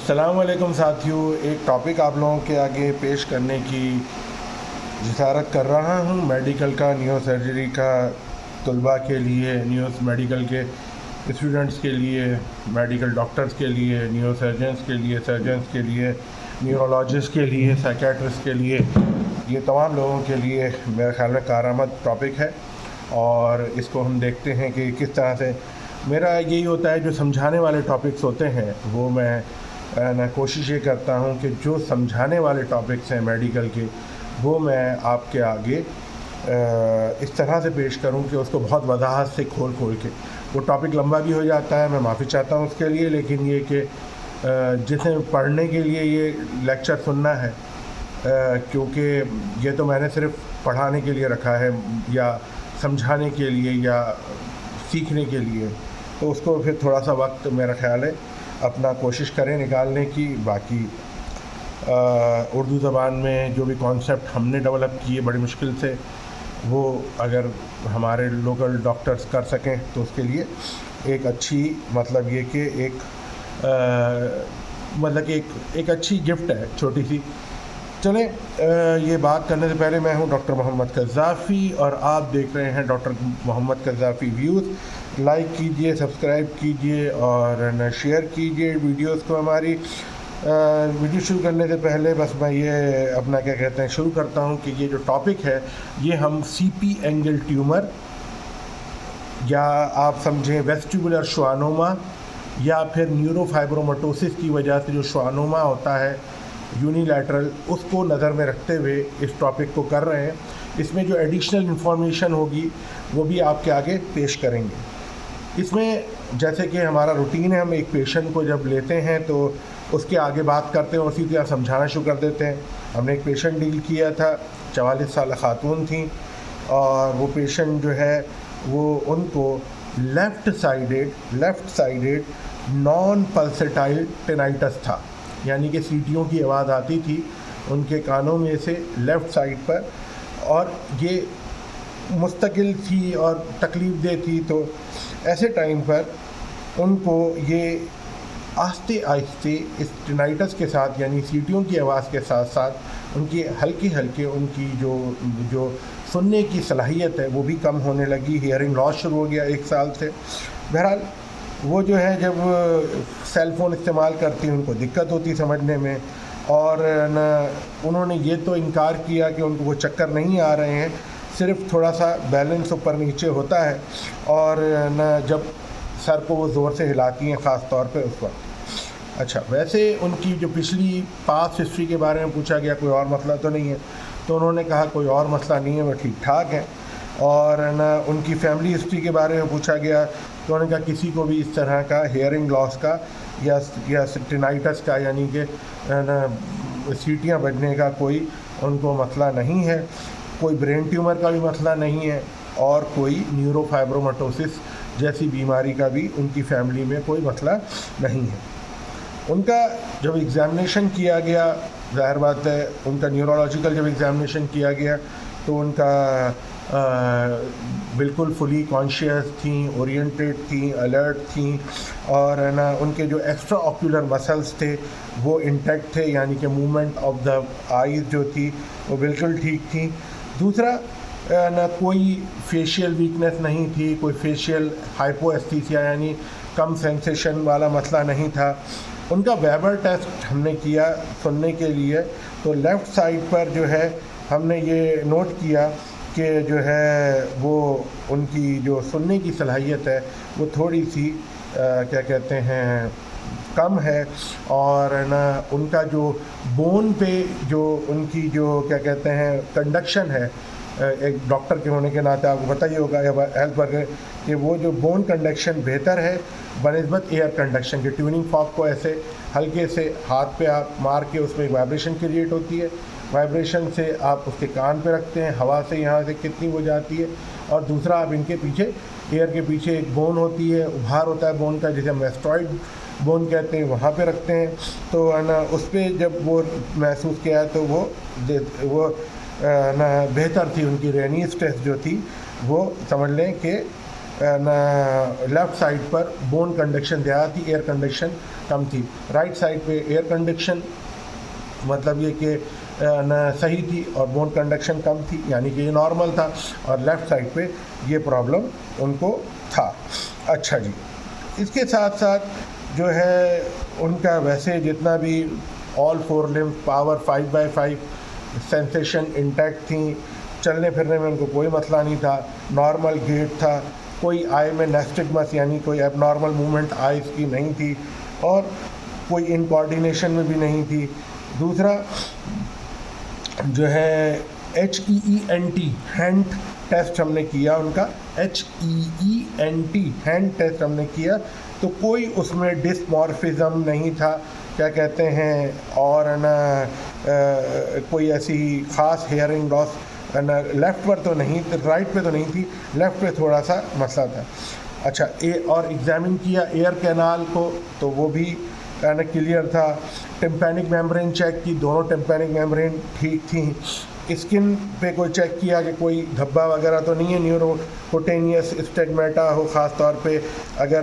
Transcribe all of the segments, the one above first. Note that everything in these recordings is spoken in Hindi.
अस्सलाम वालेकुम साथियों, एक टॉपिक आप लोगों के आगे पेश करने की जिसारत कर रहा हूँ। मेडिकल का, न्यूरो सर्जरी का तलबा के लिए, न्यूरो मेडिकल के स्टूडेंट्स के लिए, मेडिकल डॉक्टर्स के लिए, न्यूरो सर्जन्स के लिए, सर्जन्स के लिए, न्यूरोलॉजिस्ट के लिए, साइकेट्रिस्ट के लिए, ये तमाम लोगों के लिए मेरे ख़्याल में कारआमद टॉपिक है। और इसको हम देखते हैं कि किस तरह से मेरा यही होता है, जो समझाने वाले टॉपिक्स होते हैं वो मैं कोशिश ये करता हूँ कि जो समझाने वाले टॉपिक्स हैं मेडिकल के, वो मैं आपके आगे इस तरह से पेश करूँ कि उसको बहुत वजाहत से खोल के, वो टॉपिक लंबा भी हो जाता है, मैं माफ़ी चाहता हूँ उसके लिए। लेकिन ये कि जिसे पढ़ने के लिए ये लेक्चर सुनना है, क्योंकि ये तो मैंने सिर्फ पढ़ाने के लिए रखा है या समझाने के लिए या सीखने के लिए, तो उसको फिर थोड़ा सा वक्त मेरा ख़्याल है अपना कोशिश करें निकालने की। बाकी उर्दू ज़बान में जो भी कॉन्सेप्ट हमने डेवलप किए बड़ी मुश्किल से, वो अगर हमारे लोकल डॉक्टर्स कर सकें तो उसके लिए एक अच्छी, मतलब ये कि मतलब कि एक अच्छी गिफ्ट है, छोटी सी। चलें, ये बात करने से पहले, मैं हूं डॉक्टर मोहम्मद कज़्ज़ाफ़ी और आप देख रहे हैं डॉक्टर मोहम्मद कज़्ज़ाफ़ी व्यूज़। लाइक कीजिए, सब्सक्राइब कीजिए और न शेयर कीजिए वीडियोस को हमारी। वीडियो शुरू करने से पहले बस मैं ये अपना क्या कहते हैं शुरू करता हूं कि ये जो टॉपिक है, ये हम सीपी एंगल ट्यूमर, या आप समझें वेस्टिबुलर श्वानोमा, या फिर न्यूरोफाइब्रोमाटोसिस की वजह से जो श्वानोमा होता है यूनिलैटरल, उसको नज़र में रखते हुए इस टॉपिक को कर रहे हैं। इसमें जो एडिशनल इन्फॉर्मेशन होगी वो भी आपके आगे पेश करेंगे। इसमें जैसे कि हमारा रूटीन है, हम एक पेशेंट को जब लेते हैं तो उसके आगे बात करते हैं और उसी तरह समझाना शुरू कर देते हैं। हमने एक पेशेंट डील किया था, 44 साल खातून थी, और वो पेशेंट जो है वो उनको लेफ़्ट साइडेड नॉन पल्सेटाइल टेनाइटस था, यानी कि सीटियों की आवाज़ आती थी उनके कानों में से लेफ़्ट साइड पर, और ये मुस्तकिल थी और तकलीफ़ दे थी। तो ऐसे टाइम पर उनको ये आस्ते आहिस्ते इस टेनाइटस के साथ, यानी सीटियों की आवाज़ के साथ साथ उनकी हल्के उनकी जो सुनने की सलाहियत है वो भी कम होने लगी। हियरिंग लॉस शुरू हो गया 1 साल से। बहरहाल वो जो है, जब सेल फ़ोन इस्तेमाल करती हैं उनको दिक्कत होती समझने में, और न उन्होंने ये तो इनकार किया कि उनको वो चक्कर नहीं आ रहे हैं, सिर्फ थोड़ा सा बैलेंस ऊपर नीचे होता है, और न जब सर को वो ज़ोर से हिलाती हैं ख़ास तौर पे उस वक्त। अच्छा, वैसे उनकी जो पिछली पास्ट हिस्ट्री के बारे में पूछा गया, कोई और मसला तो नहीं है, तो उन्होंने कहा कोई और मसला नहीं है, वो ठीक ठाक है। और न उनकी फैमिली हिस्ट्री के बारे में पूछा गया, तो उन्होंने कहा किसी को भी इस तरह का हेयरिंग लॉस का या टेनाइटस का, यानी कि न सीटियाँ बजने का कोई उनको मसला नहीं है, कोई ब्रेन ट्यूमर का भी मसला नहीं है, और कोई न्यूरोफाइब्रोमाटोसिस जैसी बीमारी का भी उनकी फैमिली में कोई मसला नहीं है। उनका जब एग्ज़ामिनेशन किया गया, ज़ाहिर बात है उनका न्यूरोलॉजिकल जब एग्ज़ामिनेशन किया गया तो उनका बिल्कुल फुली कॉन्शियस थी, ओरिएंटेड थी, अलर्ट थी, और है ना उनके जो एक्स्ट्रा ऑक्यूलर मसल्स थे वो इंटैक्ट थे, यानी कि मूवमेंट ऑफ द आईज़ जो थी वो बिल्कुल ठीक थी। दूसरा, ना कोई फेशियल वीकनेस नहीं थी, कोई फेशियल हाइपोएस्थीसिया यानी कम सेंसेशन वाला मसला नहीं था। उनका वेबर टेस्ट हमने किया सुनने के लिए, तो लेफ़्ट साइड पर जो है हमने ये नोट किया कि जो है वो उनकी जो सुनने की सलाहियत है वो थोड़ी सी क्या कहते हैं कम है, और ना उनका जो बोन पे जो उनकी जो क्या कहते हैं कंडक्शन है, एक डॉक्टर के होने के नाते आपको पता ही होगा हेल्थ वर्कर कि वो जो बोन कंडक्शन बेहतर है बनिस्बत एयर कंडक्शन के। ट्यूनिंग फॉक को ऐसे हल्के से हाथ पे आप मार के उसमें एक वाइब्रेशन क्रिएट होती है, वाइब्रेशन से आप उसके कान पे रखते हैं, हवा से यहाँ से कितनी हो जाती है, और दूसरा आप इनके पीछे, एयर के पीछे एक बोन होती है, उभार होता है बोन का, जिसे हम एस्ट्रॉइड बोन कहते हैं, वहाँ पे रखते हैं। तो है ना उस पर जब वो महसूस किया है तो वो ना बेहतर थी, उनकी रेनीस टेस्ट जो थी वो समझ लें कि लेफ़्ट साइड पर बोन कंडक्शन ज़्यादा थी, एयर कंडक्शन कम थी। राइट साइड पे एयर कंडक्शन मतलब ये कि सही थी और बोन कंडक्शन कम थी, यानी कि ये नॉर्मल था, और लेफ़्ट साइड पे ये प्रॉब्लम उनको था। अच्छा जी, इसके साथ साथ जो है उनका वैसे जितना भी all 4 limb power 5/5 sensation intact थी, चलने फिरने में उनको कोई मसला नहीं था, नॉर्मल गेट था, कोई आई में नेस्टिगमस यानी कोई एबनॉर्मल मूवमेंट आइज़ की नहीं थी, और कोई इनकोऑर्डिनेशन में भी नहीं थी। दूसरा जो है HEENT हैंड टेस्ट हमने किया, उनका HEENT हैंड टेस्ट हमने किया, तो कोई उसमें डिस्मॉर्फिज्म नहीं था, क्या कहते हैं, और है ना कोई ऐसी ख़ास हेयरिंग लॉस ना लेफ़्ट पर तो नहीं, राइट पे तो नहीं थी, लेफ़्ट पे थोड़ा सा मसला था। अच्छा, और एग्ज़ामिन किया एयर कैनाल को, तो वो भी ना क्लियर था। टिम्पैनिक मेम्ब्रेन चेक की, दोनों टिम्पैनिक मेम्ब्रेन ठीक थी। स्किन पे कोई चेक किया कि कोई धब्बा वगैरह तो नहीं है, न्यूरोकुटेनियस स्टेगमेटा हो, ख़ास तौर पे अगर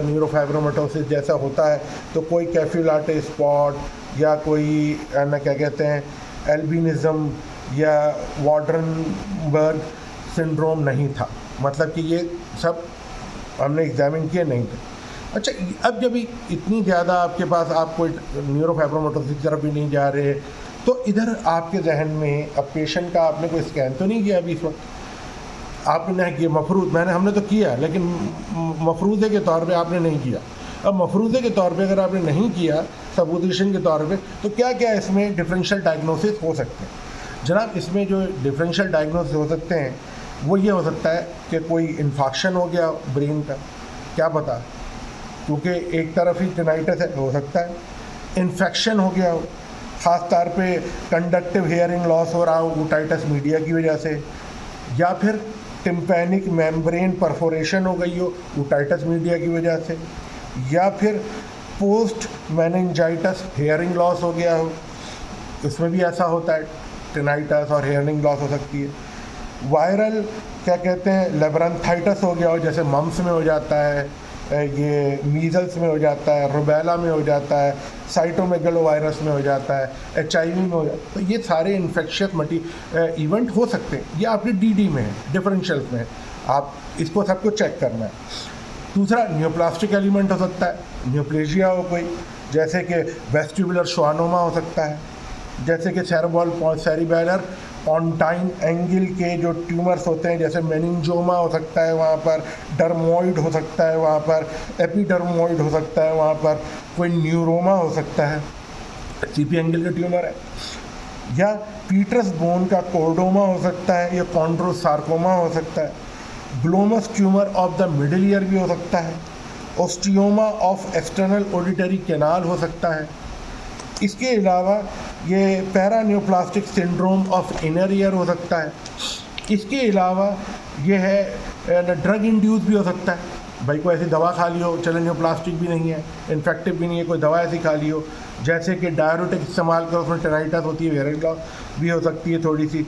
न्यूरोफाइब्रोमेटोसिस जैसा होता है तो कोई कैफ्यूलाटे स्पॉट या कोई ना क्या कहते हैं एल्बिनिज़म या वार्डनबर्ग सिंड्रोम नहीं था, मतलब कि ये सब हमने एग्जामिन किए नहीं थे। अच्छा, अब जब इतनी ज़्यादा आपके पास, आप कोई न्यूरोफाइब्रोमेटोसिस की तरफ भी नहीं जा रहे, तो इधर आपके जहन में अब पेशेंट का आपने कोई स्कैन तो नहीं किया अभी इस वक्त? आपने किया मफरूज़, हमने तो किया, लेकिन मफरूज़े के तौर पे आपने नहीं किया। अब मफरूज़े के तौर पे अगर आपने नहीं किया, सबूदिशन के तौर पे, तो क्या क्या इसमें डिफरेंशियल डायग्नोसिस हो सकते हैं? जनाब, इसमें जो डिफरेंशियल डायग्नोसिस हो सकते हैं वो ये हो सकता है कि कोई इन्फेक्शन हो गया ब्रेन का, क्या पता, क्योंकि एक तरफ ही टिनाइटस है, हो सकता है इन्फेक्शन हो गया हो, ख़ास तौर पे कंडक्टिव हेयरिंग लॉस हो रहा हो ओटाइटिस मीडिया की वजह से, या फिर टिम्पैनिक मेम्ब्रेन परफोरेशन हो गई हो ओटाइटिस मीडिया की वजह से, या फिर पोस्ट मेनिंजाइटिस हेयरिंग लॉस हो गया हो, इसमें भी ऐसा होता है, टिनाइटस और हेयरिंग लॉस हो सकती है। वायरल क्या कहते हैं लेब्रांथाइटिस हो गया हो, जैसे मम्स में हो जाता है, ये मीज़ल्स में हो जाता है, रुबेला में हो जाता है, साइटोमेगलोवायरस में हो जाता है, HIV में हो जाता है, तो ये सारे इन्फेक्शियस इवेंट हो सकते हैं। ये आपके DD में है, डिफरेंशियल्स में है, आप इसको सबको चेक करना है। दूसरा न्यूप्लास्टिक एलिमेंट हो सकता है, न्यूप्लेजिया हो कोई, जैसे कि वेस्टिबुलर श्वानोमा हो सकता है, जैसे कि सेरेब्रल पॉन्टाइन एंगल के जो ट्यूमर्स होते हैं, जैसे मेनिंजोमा हो सकता है वहाँ पर, डर्मोइड हो सकता है वहाँ पर, एपिडर्मोइड हो सकता है वहाँ पर, कोई न्यूरोमा हो सकता है, CP एंगल का ट्यूमर है, या पीटर्स बोन का कोर्डोमा हो सकता है, या कॉन्ड्रोसार्कोमा हो सकता है, Glomus tumour of the middle year भी हो सकता है, osteoma of external auditory canal हो सकता है। इसके अलावा ये पैरान्यूप्लास्टिक सिंड्रोम ऑफ इनर ईयर हो सकता है। इसके अलावा ये है ड्रग इंड्यूस भी हो सकता है, भाई कोई ऐसी दवा खा ली हो, चलो न्यूप्लास्टिक भी नहीं है, इन्फेक्टिव भी नहीं है, कोई दवा ऐसी खा ली हो, जैसे कि डायरेटिक इस्तेमाल कर उसमें टेनाइटिस होती है, हेयरिंग लॉस भी हो सकती है थोड़ी सी,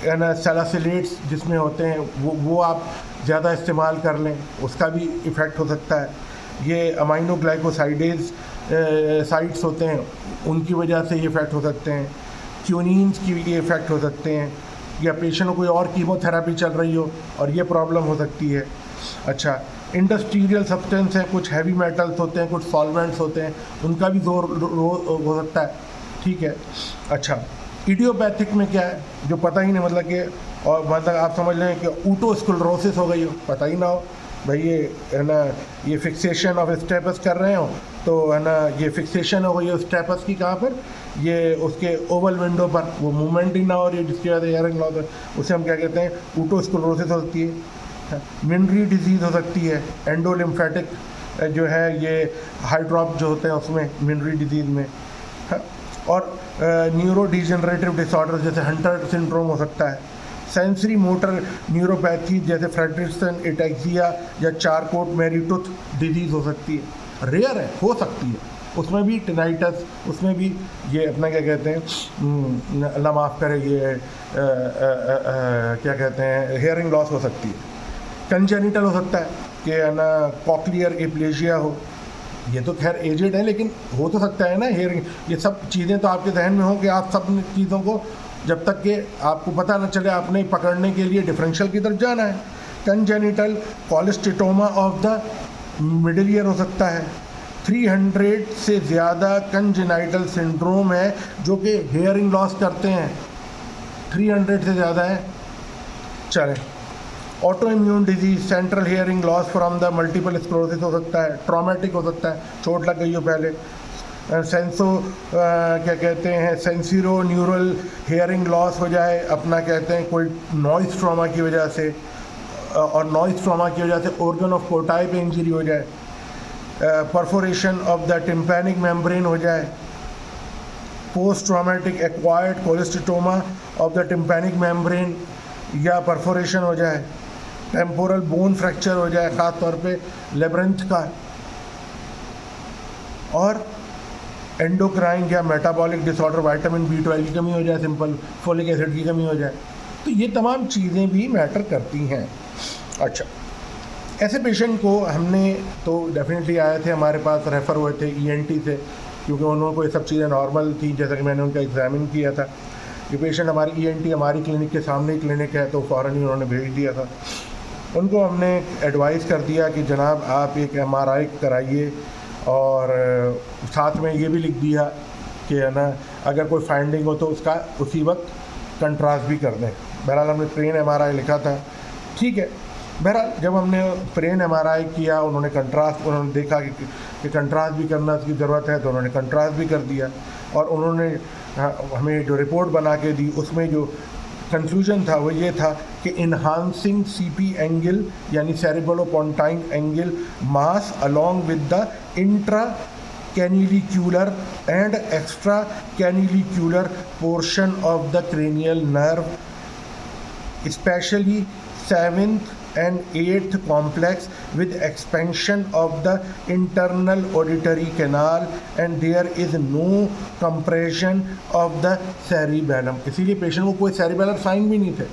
ना सैलिसिलेट्स जिसमें होते हैं वो आप ज़्यादा इस्तेमाल कर लें, उसका भी इफ़ेक्ट हो सकता है। ये अमाइनोग्लाइकोसाइडेज साइट्स होते हैं, उनकी वजह से ये इफ़ेक्ट हो सकते हैं, क्यूनीन्स की ये इफ़ेक्ट हो सकते हैं, या पेशेंट को कोई और कीमोथेरेपी चल रही हो और ये प्रॉब्लम हो सकती है। अच्छा, इंडस्ट्रियल सब्सटेंस है, कुछ हैवी मेटल्स होते हैं, कुछ सॉल्वेंट्स होते हैं, उनका भी जोर हो सकता है, ठीक है। अच्छा, इडियोपैथिक में क्या है जो पता ही नहीं, मतलब कि, और मतलब आप समझ लें कि ऊटोस्क्लेरोसिस हो गई हो, पता ही ना हो, भाई ये है ना, ये फिक्सेशन ऑफ स्टेपस कर रहे हो, तो है ना ये फिक्सेशन हो गई है स्टेपस की, कहाँ पर, ये उसके ओवल विंडो पर, वो मूवमेंट ही ना हो रही है, जिसकी वजह से हेयरिंग लॉस है, उसे हम क्या कहते हैं, ऊटोस्क्लेरोसिस हो सकती है। मिनरी डिजीज़ हो सकती है, एंडोलिम्फेटिक जो है ये हाइड्रॉप जो होते हैं उसमें, मिनरी डिजीज़ में, और न्यूरो डिजेनरेटिव डिसऑर्डर जैसे हंटर सिंड्रोम हो सकता है। सेंसरी मोटर न्यूरोपैथी जैसे फ्रेडरिक्सन एटैक्सिया या चारकोट मैरीटूथ डिजीज़ हो सकती है, रेयर है, हो सकती है, उसमें भी टिनाइटस, उसमें भी ये अपना क्या कहते हैं, अल्लाह माफ़ करे, ये क्या कहते हैं, हेयरिंग लॉस हो सकती है। कंजेनिटल हो सकता है कि है ना कॉक्लियर एप्लेजिया हो, ये तो खैर एजेड है लेकिन हो तो सकता है ना हेयरिंग। ये सब चीज़ें तो आपके जहन में हो कि आप सब चीज़ों को जब तक कि आपको पता न चले आपने पकड़ने के लिए डिफरेंशियल की तरफ जाना है। Congenital cholesteatoma of the middle ear हो सकता है। 300 से ज़्यादा कंजेनाइटल सिंड्रोम है जो कि हेयरिंग लॉस करते हैं, 300 से ज़्यादा है। चलें, auto immune disease, central hearing loss from the multiple sclerosis हो सकता है, ट्रॉमेटिक हो सकता है, चोट लग गई हो पहले, क्या कहते हैं सेंसिरो न्यूरल हेयरिंग लॉस हो जाए, अपना कहते हैं कोई नॉइस ट्रॉमा की वजह से, और नॉइस ट्रॉमा की वजह से ऑर्गन ऑफ कोटाई पे इंजरी हो जाए, perforation of the tympanic membrane हो जाए, post traumatic acquired cholesteatoma of the tympanic membrane या परफोरेशन हो जाए, टेम्पोरल बोन फ्रैक्चर हो जाए ख़ास तौर पे लेब्रिंथ का, और एंडोक्राइन या मेटाबॉलिक डिसऑर्डर, विटामिन B12 की कमी हो जाए, सिंपल फोलिक एसिड की कमी हो जाए। तो ये तमाम चीज़ें भी मैटर करती हैं। अच्छा, ऐसे पेशेंट को हमने तो डेफिनेटली आए थे हमारे पास, रेफ़र हुए थे ENT से, क्योंकि उन्होंने को ये सब चीज़ें नॉर्मल थी, जैसा कि मैंने उनका एग्ज़ामिन किया था। ये पेशेंट हमारी ENT हमारी क्लिनिक के सामने ही क्लिनिक है, तो फ़ौरन ही उन्होंने भेज दिया था। उनको हमने एडवाइस कर दिया कि जनाब आप एक MRI कराइए, और साथ में ये भी लिख दिया कि है ना अगर कोई फाइंडिंग हो तो उसका उसी वक्त कंट्रास्ट भी कर दें। बहरहाल हमने प्लेन MRI लिखा था, ठीक है। बहरहाल जब हमने प्लेन MRI किया, उन्होंने देखा कि कंट्रास्ट भी करना की ज़रूरत है, तो उन्होंने कंट्रास्ट भी कर दिया, और उन्होंने हमें जो रिपोर्ट बना के दी उसमें जो कंक्लूजन था वो ये था कि इन्हांसिंग CP एंगल यानी cerebropontine angle mass along with the intra canalicular and extra canalicular portion of the cranial nerve, specially 7th and 8th complex with expansion of the internal auditory canal, and there is no compression of the cerebellum। इसीलिए पेशेंट को कोई सेरिबेलर साइन भी नहीं थे,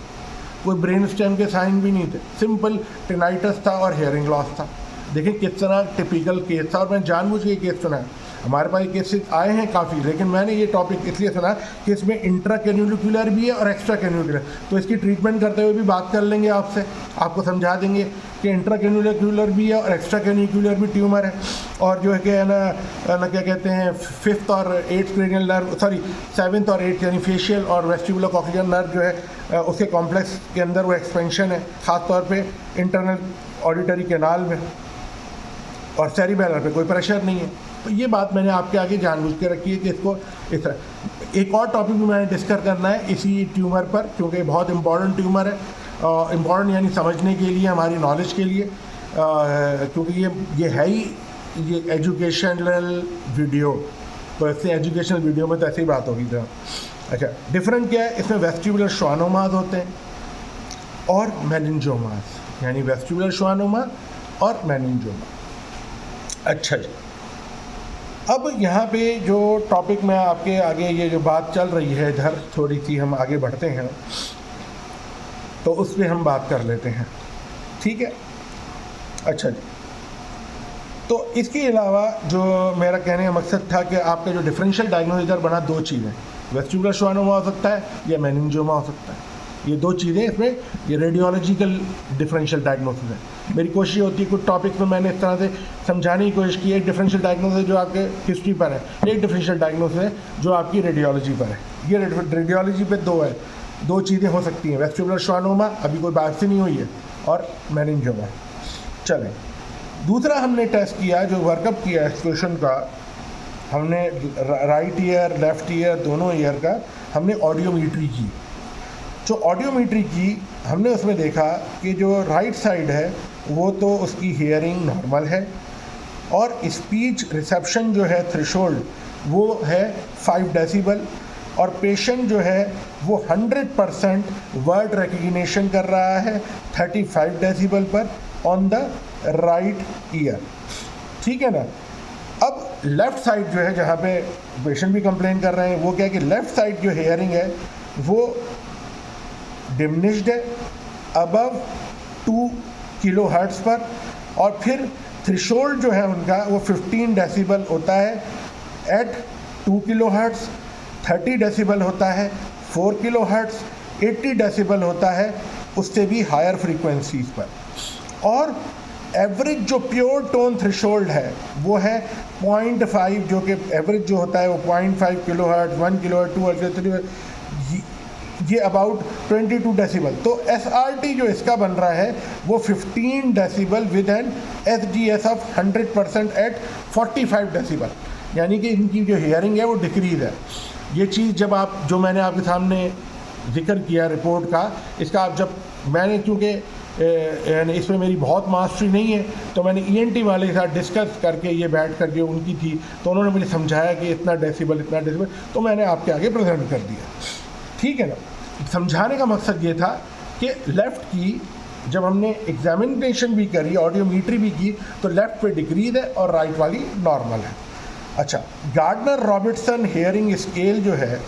कोई ब्रेन स्टेम के साइन भी नहीं थे, सिंपल टिनाइटस था और हेयरिंग लॉस था। देखिए किस तरह टिपिकल केस था, और मैं जानबूझ के केस सुना है। हमारे पास केसेस आए हैं काफ़ी, लेकिन मैंने ये टॉपिक इसलिए सुना कि इसमें इंट्रा कैन्युलिकुलर भी है और एक्स्ट्रा कैन्युलिकुलर, तो इसकी ट्रीटमेंट करते हुए भी बात कर लेंगे आपसे, आपको समझा देंगे कि इंट्रा कैन्युलिकुलर भी है और एक्स्ट्रा कैन्युलिकुलर भी ट्यूमर है, और जो है कि है ना क्या कहते हैं 5th और 8th क्रेनियल नर्व, 7th और 8th यानी फेशियल और वेस्टिबुलर कॉक्लियर नर्व जो है उसके कॉम्प्लेक्स के अंदर वो एक्सपेंशन है, ख़ास तौर पे इंटरनल ऑडिटरी कैनाल में, और सेरिबेलर पे कोई प्रेशर नहीं है। तो ये बात मैंने आपके आगे जानबूझ के रखी है कि इसको इस तरह। एक और टॉपिक भी मैंने डिस्कस करना है इसी ट्यूमर पर, क्योंकि बहुत इंपॉर्टेंट ट्यूमर है, इंपॉर्टेंट यानी समझने के लिए, हमारी नॉलेज के लिए, क्योंकि ये है ही ये एजुकेशनल वीडियो, तो ऐसे एजुकेशनल वीडियो में तो ऐसी ही बात होगी जरा। अच्छा, डिफरेंट क्या है इसमें, वेस्टिबुलर श्वानोमास होते हैं और मेनिंजोमास, यानी वेस्टिबुलर श्वानोमा और मेनिंजोमा। अच्छा जी, अब यहाँ पे जो टॉपिक में आपके आगे ये जो बात चल रही है इधर थोड़ी सी हम आगे बढ़ते हैं तो उस पर हम बात कर लेते हैं, ठीक है। अच्छा जी, तो इसके अलावा जो मेरा कहने का मकसद था कि आपका जो डिफरेंशियल डायग्नोसिस इधर बना दो चीज़ें, वेस्टिबुलर श्वानोमा हो सकता है या मेनिंजियोमा हो सकता है, ये दो चीज़ें इसमें, ये रेडियोलॉजिकल डिफरेंशियल डायग्नोसिस है। मेरी कोशिश होती है कुछ टॉपिक्स में मैंने इस तरह से समझाने की कोशिश की, एक डिफरेंशियल डायग्नोसिस जो आपके हिस्ट्री पर है, एक डिफरेंशियल डायग्नोसिस है जो आपकी रेडियोलॉजी पर है। ये रेडियोलॉजी पे दो है, दो चीज़ें हो सकती हैं, वेस्टिबुलर श्वानोमा अभी कोई बात नहीं हुई है, और मेनिंजियोमा। चलें, दूसरा हमने टेस्ट किया जो वर्कअप किया एक्सक्लूशन का, हमने राइट ईयर लेफ़्ट ईयर दोनों ईयर का हमने ऑडियोमीट्री की। जो ऑडियोमीट्री की हमने उसमें देखा कि जो राइट साइड है वो तो उसकी हियरिंग नॉर्मल है, और स्पीच रिसेप्शन जो है थ्रेशोल्ड वो है 5 डेसिबल, और पेशेंट जो है वो 100% वर्ड रिकग्निशन कर रहा है 35 डेसिबल पर ऑन द राइट ईयर, ठीक है ना। अब लेफ़्ट साइड जो है जहाँ पे पेशेंट भी कंप्लेन कर रहे हैं, वो क्या है कि लेफ़्ट साइड जो हेयरिंग है वो डिमिनिश्ड है अबव 2 किलोहर्ट्ज़ पर, और फिर थ्रेशोल्ड जो है उनका वो 15 डेसिबल होता है एट 2 किलोहर्ट्ज़, 30 डेसिबल होता है 4 किलोहर्ट्ज़, 80 डेसिबल होता है उससे भी हायर फ्रीक्वेंसीज़ पर। और एवरेज जो प्योर टोन थ्रेशोल्ड है वो है 0.5, जो कि एवरेज जो होता है वो 0.5 किलोहर्ट्ज़, 1 किलोहर्ट्ज़, 2 हर्ट्ज़, 3 हर्ट्ज़, ये अबाउट 22 डेसिबल। तो SRT जो इसका बन रहा है वो 15 decibel with an SGS of 100% at 45 decibel, यानी कि इनकी जो हियरिंग है वो डिक्रीज़ है। ये चीज़ जब आप, जो मैंने आपके सामने जिक्र किया रिपोर्ट का, इसका आप जब मैंने, क्योंकि इसमें मेरी बहुत मास्टरी नहीं है, तो मैंने ENT वाले के साथ डिस्कस करके ये बैठ करके उनकी थी, तो उन्होंने मुझे समझाया कि इतना डेसिबल, तो मैंने आपके आगे प्रेजेंट कर दिया, ठीक है ना। समझाने का मकसद ये था कि लेफ़्ट की जब हमने एग्जामिनेशन भी करी, ऑडियोमीट्री भी की, तो लेफ़्ट पे डिक्रीज है और राइट वाली नॉर्मल है। अच्छा, गार्डनर रॉबर्टसन हेयरिंग स्केल जो है,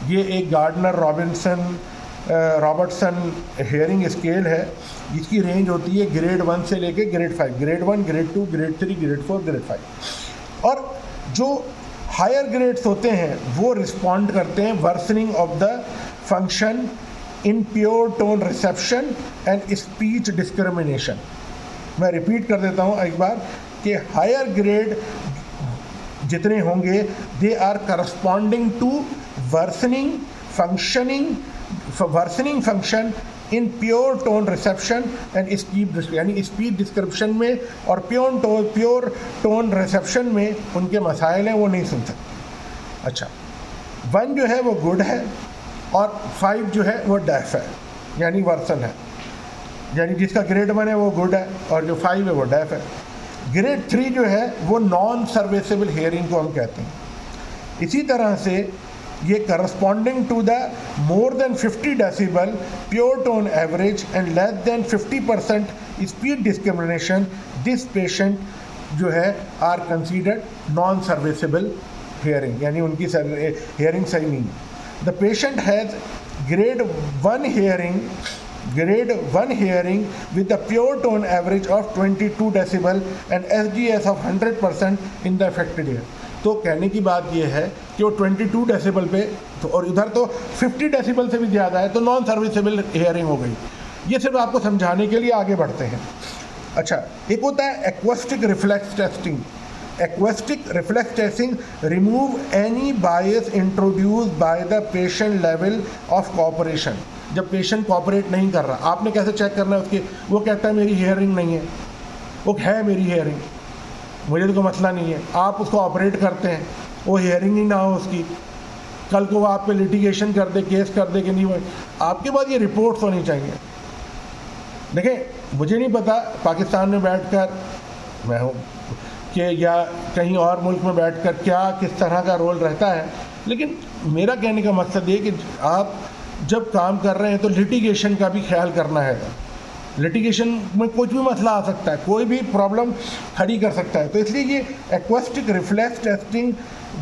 ये एक गार्डनर रॉबर्टसन हेयरिंग स्केल है, जिसकी रेंज होती है ग्रेड 1 से लेके grade 5, grade 1, grade 2, grade 3, grade 4, grade 5। और जो हायर ग्रेड्स होते हैं वो रिस्पॉन्ड करते हैं worsening of the function in pure tone reception and speech discrimination. मैं रिपीट कर देता हूँ एक बार कि हायर ग्रेड जितने होंगे they are corresponding to worsening function in pure tone reception and speech, यानी स्पीच डिस्क्रिप्शन में और प्योर टोन रिसेप्शन में उनके मसाइल हैं, वो नहीं सुन सकते। अच्छा, 1 जो है वो गुड है और 5 जो है वो डेफ है, यानी वर्सन है, यानी जिसका ग्रेड 1 है वो गुड है और जो 5 है वो डेफ है। ग्रेड 3 जो है वो नॉन सर्विसेबल हेयरिंग को हम कहते हैं। इसी तरह से ये corresponding to the more than 50 decibel pure tone average and less than 50% speed discrimination, this patient जो है are considered non serviceable hearing, यानी उनकी हेयरिंग सही नहीं है। The patient has grade 1 hearing with the pure tone average of 22 decibel and SGS of 100% in the affected ear। तो कहने की बात यह है कि वो 22 डेसिबल पे तो, और इधर तो 50 डेसिबल से भी ज़्यादा है, तो नॉन सर्विसेबल हेयरिंग हो गई। ये सिर्फ आपको समझाने के लिए आगे बढ़ते हैं। अच्छा, एक होता है acoustic reflex testing. Acoustic reflex testing remove any bias introduced by the patient level of cooperation. जब पेशेंट कोऑपरेट नहीं कर रहा, आपने कैसे चेक करना है उसकी, वो कहता है मेरी हेयरिंग नहीं है, वो है मेरी हेयरिंग, मुझे तो कोई मसला नहीं है, आप उसको ऑपरेट करते हैं, वो हेयरिंग ही ना हो उसकी, कल को वो आप पे लिटिगेशन कर दे, केस कर दे कि नहीं, वो आपके पास ये रिपोर्ट्स होनी चाहिए। देखें, मुझे नहीं पता पाकिस्तान में बैठकर मैं हूँ कि या कहीं और मुल्क में बैठकर क्या किस तरह का रोल रहता है, लेकिन मेरा कहने का मकसद ये कि आप जब काम कर रहे हैं तो लिटिगेशन का भी ख्याल करना है। लिटिगेशन में कुछ भी मसला आ सकता है, कोई भी प्रॉब्लम खड़ी कर सकता है, तो इसलिए ये एक्वेस्टिक रिफ्लेक्स टेस्टिंग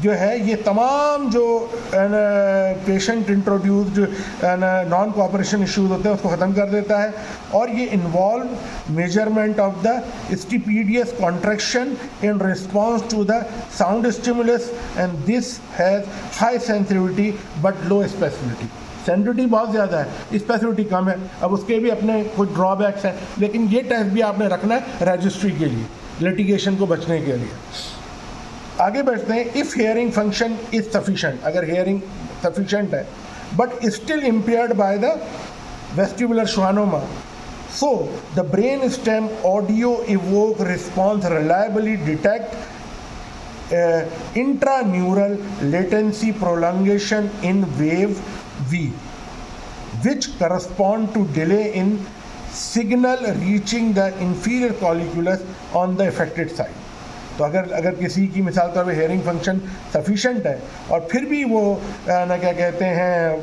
जो है ये तमाम जो patient introduced non cooperation issues होते हैं उसको ख़त्म कर देता है। और ये involve measurement of the stapedius contraction in response to the sound stimulus and this has high sensitivity but low specificity. Sensitivity बहुत ज़्यादा है, स्पेसिफिसिटी कम है। अब उसके भी अपने कुछ ड्रॉबैक्स हैं, लेकिन ये टेस्ट भी आपने रखना है रजिस्ट्री के लिए, लिटिगेशन को बचने के लिए। आगे बढ़ते हैं। If hearing function is sufficient, अगर हेयरिंग सफिशेंट है but still impaired by the vestibular schwannoma, so the brain stem audio evoke response reliably detect intraneural latency prolongation in wave V, which correspond to delay in signal reaching the inferior colliculus on the affected side। तो अगर किसी की मिसाल तौर पे हेयरिंग फंक्शन सफिशेंट है और फिर भी वो ना क्या कहते हैं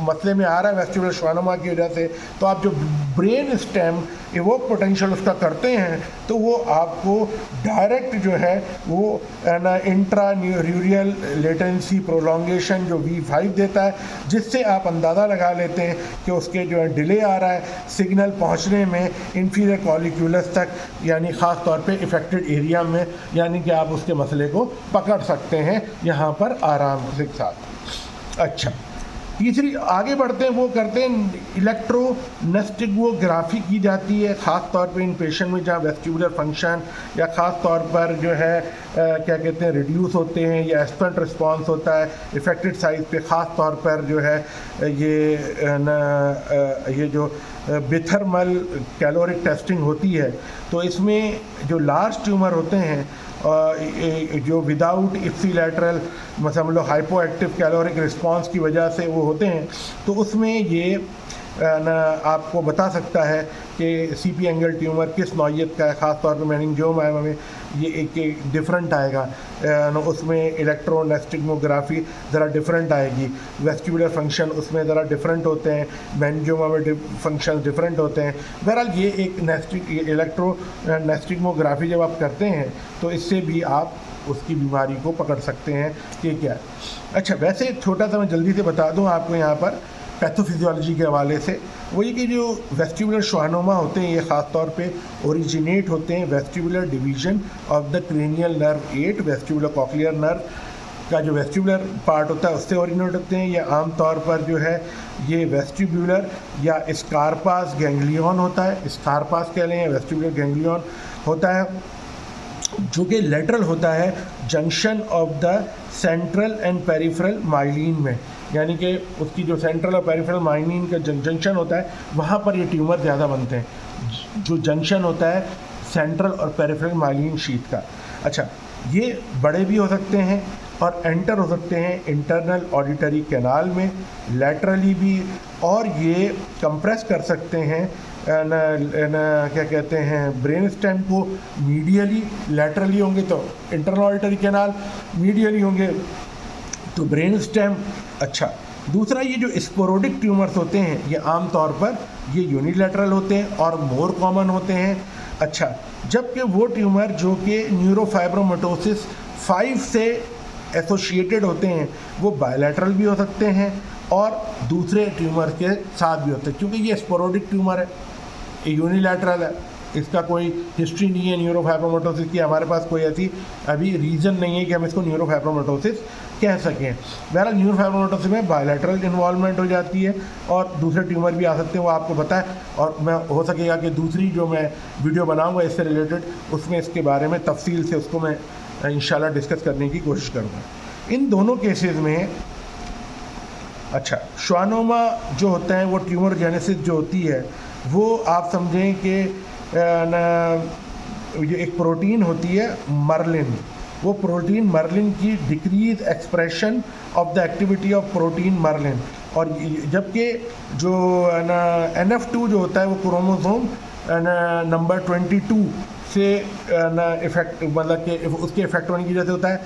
मसले में आ रहा है वेस्टिबुलर schwannoma की वजह से, तो आप जो ब्रेन स्टेम इवोक पोटेंशियल उसका करते हैं तो वो आपको डायरेक्ट जो है वो ना इंट्रा न्यूरियल लेटेंसी प्रोलॉन्गेशन जो V5 देता है, जिससे आप अंदाज़ा लगा लेते हैं कि उसके जो है डिले आ रहा है सिग्नल पहुंचने में इंफीरियर कॉलिक्यूलस तक, यानी ख़ास तौर पे इफ़ेक्टेड एरिया में, यानी कि आप उसके मसले को पकड़ सकते हैं यहाँ पर आराम के साथ। अच्छा, तीसरी आगे बढ़ते हैं, वो करते हैं इलेक्ट्रोनेस्टिग्मोग्राफी की जाती है ख़ास तौर पे इन पेशेंट में जहाँ वेस्टिबुलर फंक्शन या ख़ास तौर पर जो है क्या कहते हैं रिड्यूस होते हैं या एस्पेरेंट रिस्पांस होता है इफ़ेक्टेड साइज पे, ख़ास तौर पर जो है ये जो बिथर्मल कैलोरिक टेस्टिंग होती है, तो इसमें जो लार्ज ट्यूमर होते हैं जो विदाउट इप्सिलैटरल समझ लो हाइपो एक्टिव कैलोरिक रिस्पांस की वजह से वो होते हैं, तो उसमें ये ना आपको बता सकता है कि सीपी एंगल ट्यूमर किस नौइयत का है। ख़ास तौर पर मेनिंजियोमा में ये एक डिफरेंट आएगा ना, उसमें इलेक्ट्रोनेस्टिग्मोग्राफी ज़रा डिफरेंट आएगी, वेस्टिबुलर फंक्शन उसमें ज़रा डिफरेंट होते हैं, मेनिंजियोमा में फंक्शन डिफरेंट होते हैं। बहरहाल ये एक इलेक्ट्रोनेस्टिग्मोग्राफी जब आप करते हैं तो इससे भी आप उसकी बीमारी को पकड़ सकते हैं कि क्या है। अच्छा, वैसे छोटा सा मैं जल्दी से बता दूं आपको यहाँ पर पैथोफिजियोलॉजी के हवाले से, वही कि जो वेस्टिबुलर श्वानोमा होते हैं ये ख़ास तौर पे ओरिजिनेट होते हैं vestibular division of the cranial nerve 8, vestibular cochlear nerve का जो वेस्टिबुलर पार्ट होता है उससे ओरिजिनेट होते हैं। ये आम तौर पर जो है ये वेस्टिबुलर या स्कारपास गैंग्लियन होता है, स्कारपास कह लें या वेस्टिबुलर गैंग्लियन होता है, जो कि लेटरल होता है junction of the central and peripheral myelin में, यानी कि उसकी जो सेंट्रल और पेरिफेरल माइलिन का जंक्शन होता है वहाँ पर ये ट्यूमर ज़्यादा बनते हैं, जो जंक्शन होता है सेंट्रल और पेरिफेरल माइलिन शीथ का। अच्छा, ये बड़े भी हो सकते हैं और एंटर हो सकते हैं इंटरनल ऑडिटरी कैनाल में, लैटरली भी, और ये कंप्रेस कर सकते हैं क्या कहते हैं ब्रेन स्टेम को मीडियली, लैटरली होंगे तो इंटरनल ऑडिटरी कैनाल, मीडियली होंगे तो ब्रेन स्टेम। अच्छा, दूसरा ये जो स्पोरोडिक ट्यूमर्स होते हैं ये आम तौर पर ये यूनिलैटरल होते हैं और मोर कॉमन होते हैं। अच्छा, जबकि वो ट्यूमर जो कि न्यूरोफाइब्रोमेटोसिस 5 से एसोसिएटेड होते हैं वो बायलैटरल भी हो सकते हैं और दूसरे ट्यूमर के साथ भी होते हैं, क्योंकि ये स्पोरोडिक ट्यूमर है, ये यूनिलैटरल है, इसका कोई हिस्ट्री नहीं है न्यूरोफाइब्रोमेटोसिस की, हमारे पास कोई ऐसी अभी रीज़न नहीं है कि हम इसको न्यूरोफाइब्रोमेटोसिस कह सकें। बहरहाल न्यूरोफाइब्रोमेटोसिस में बायलैटरल इन्वॉल्वमेंट हो जाती है और दूसरे ट्यूमर भी आ सकते हैं, वो आपको पता है, और मैं हो सकेगा कि दूसरी जो मैं वीडियो बनाऊँगा इससे रिलेटेड उसमें इसके बारे में तफसील से उसको मैं इंशाल्लाह डिस्कस करने की कोशिश करूँगा। इन दोनों केसेस में अच्छा, श्वानोमा जो होता है वो ट्यूमर जेनेसिस जो होती है वो आप समझें कि ये एक प्रोटीन होती है मर्लिन, वो प्रोटीन मर्लिन की decrease expression of the activity of protein merlin, और जबकि जो NF2 जो होता है वो क्रोमोसोम नंबर 22 से इफेक्ट, मतलब कि उसके इफेक्ट होने की वजह से होता है,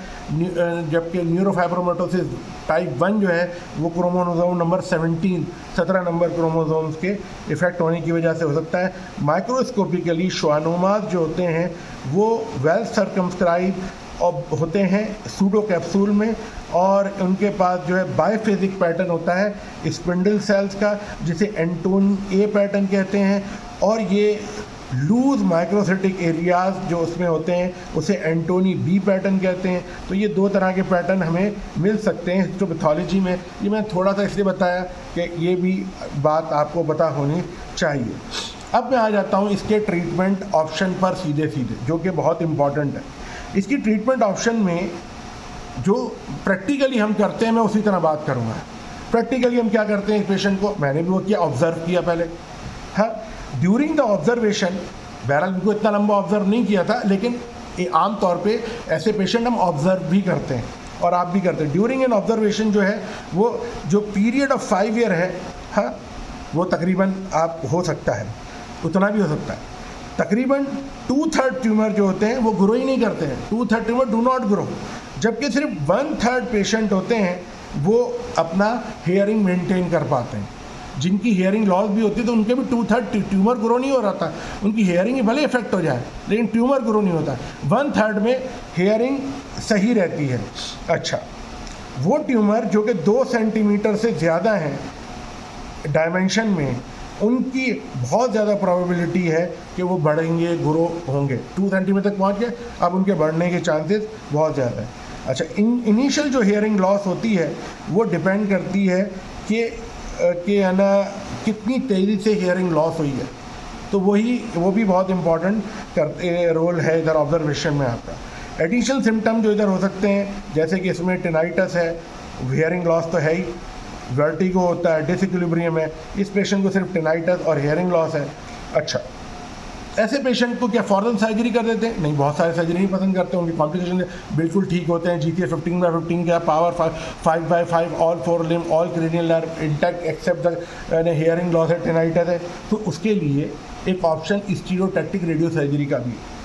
जबकि न्यूरोफाइब्रोमेटोसिस टाइप 1 जो है वो क्रोमोसोम नंबर 17 नंबर क्रोमोसोम्स के इफेक्ट होने की वजह से हो सकता है। माइक्रोस्कोपिकली श्वानोमास जो होते हैं वो वेल सर्कमस्क्राइब होते हैं सूडो कैप्सूल में, और उनके पास जो है बायफेजिक पैटर्न होता है स्पिंडल सेल्स का, जिसे एंटोन ए पैटर्न कहते हैं, और ये लूज माइक्रोसिटिक एरियाज जो उसमें होते हैं उसे एंटोनी बी पैटर्न कहते हैं। तो ये दो तरह के पैटर्न हमें मिल सकते हैं हिस्टोपैथोलॉजी में। ये मैं थोड़ा सा इसलिए बताया कि ये भी बात आपको पता होनी चाहिए। अब मैं आ जाता हूँ इसके ट्रीटमेंट ऑप्शन पर सीधे जो कि बहुत इम्पॉर्टेंट है। इसकी ट्रीटमेंट ऑप्शन में जो प्रैक्टिकली हम करते हैं मैं उसी तरह बात करूँगा। प्रैक्टिकली हम क्या करते हैं, पेशेंट को मैंने भी वो किया, ऑब्ज़र्व किया पहले, हाँ, ड्यूरिंग द ऑब्जर्वेशन, बहरहाल उनको इतना लंबा ऑब्जर्व नहीं किया था, लेकिन आम तौर पे ऐसे पेशेंट हम ऑब्जर्व भी करते हैं और आप भी करते हैं। ड्यूरिंग एन ऑब्जर्वेशन जो है वो जो पीरियड ऑफ 5 ईयर है, हाँ, वो तकरीबन आप हो सकता है, उतना भी हो सकता है। तकरीबन 2/3 ट्यूमर जो होते हैं वो ग्रो ही नहीं करते हैं, 2/3 ट्यूमर डू नॉट ग्रो, जबकि सिर्फ 1/3 पेशेंट होते हैं वो अपना हेयरिंग मेंटेन कर पाते हैं। जिनकी हेयरिंग लॉस भी होती है तो उनके भी 2/3 ट्यूमर ग्रो नहीं हो रहा था, उनकी हेयरिंग भले इफेक्ट हो जाए लेकिन ट्यूमर ग्रो नहीं होता। 1/3 में हेयरिंग सही रहती है। अच्छा, वो ट्यूमर जो कि 2 सेंटीमीटर से ज़्यादा हैं डायमेंशन में, उनकी बहुत ज़्यादा प्रोबेबिलिटी है कि वो बढ़ेंगे, ग्रो होंगे। 2 सेंटीमीटर तक पहुँच गए, अब उनके बढ़ने के चांसेस बहुत ज़्यादा है। अच्छा, इनिशियल जो हेयरिंग लॉस होती है वो डिपेंड करती है कि है ना कितनी तेज़ी से हेयरिंग लॉस हुई है, तो वो भी बहुत इम्पॉर्टेंट रोल है इधर ऑब्जर्वेशन में आपका। एडिशनल सिम्टम जो इधर हो सकते हैं, जैसे कि इसमें टिनाइटस है, हेयरिंग लॉस तो है ही, वर्टिगो होता है, डिसइक्विलिब्रियम है। इस पेशेंट को सिर्फ टिनाइटस और हेयरिंग लॉस है। अच्छा, ऐसे पेशेंट को क्या फॉर्दर सर्जरी कर देते हैं? नहीं, बहुत सारे सर्जरी नहीं पसंद करते, उनकी कॉम्प्लिकेशन बिल्कुल ठीक होते हैं। GTA 15/15 का power 5/5, all 4 limb, all cranial nerve intact except the hearing loss है, टेनाइटस है, तो उसके लिए एक ऑप्शन स्टीरियोटैक्टिक रेडियो सर्जरी का भी है।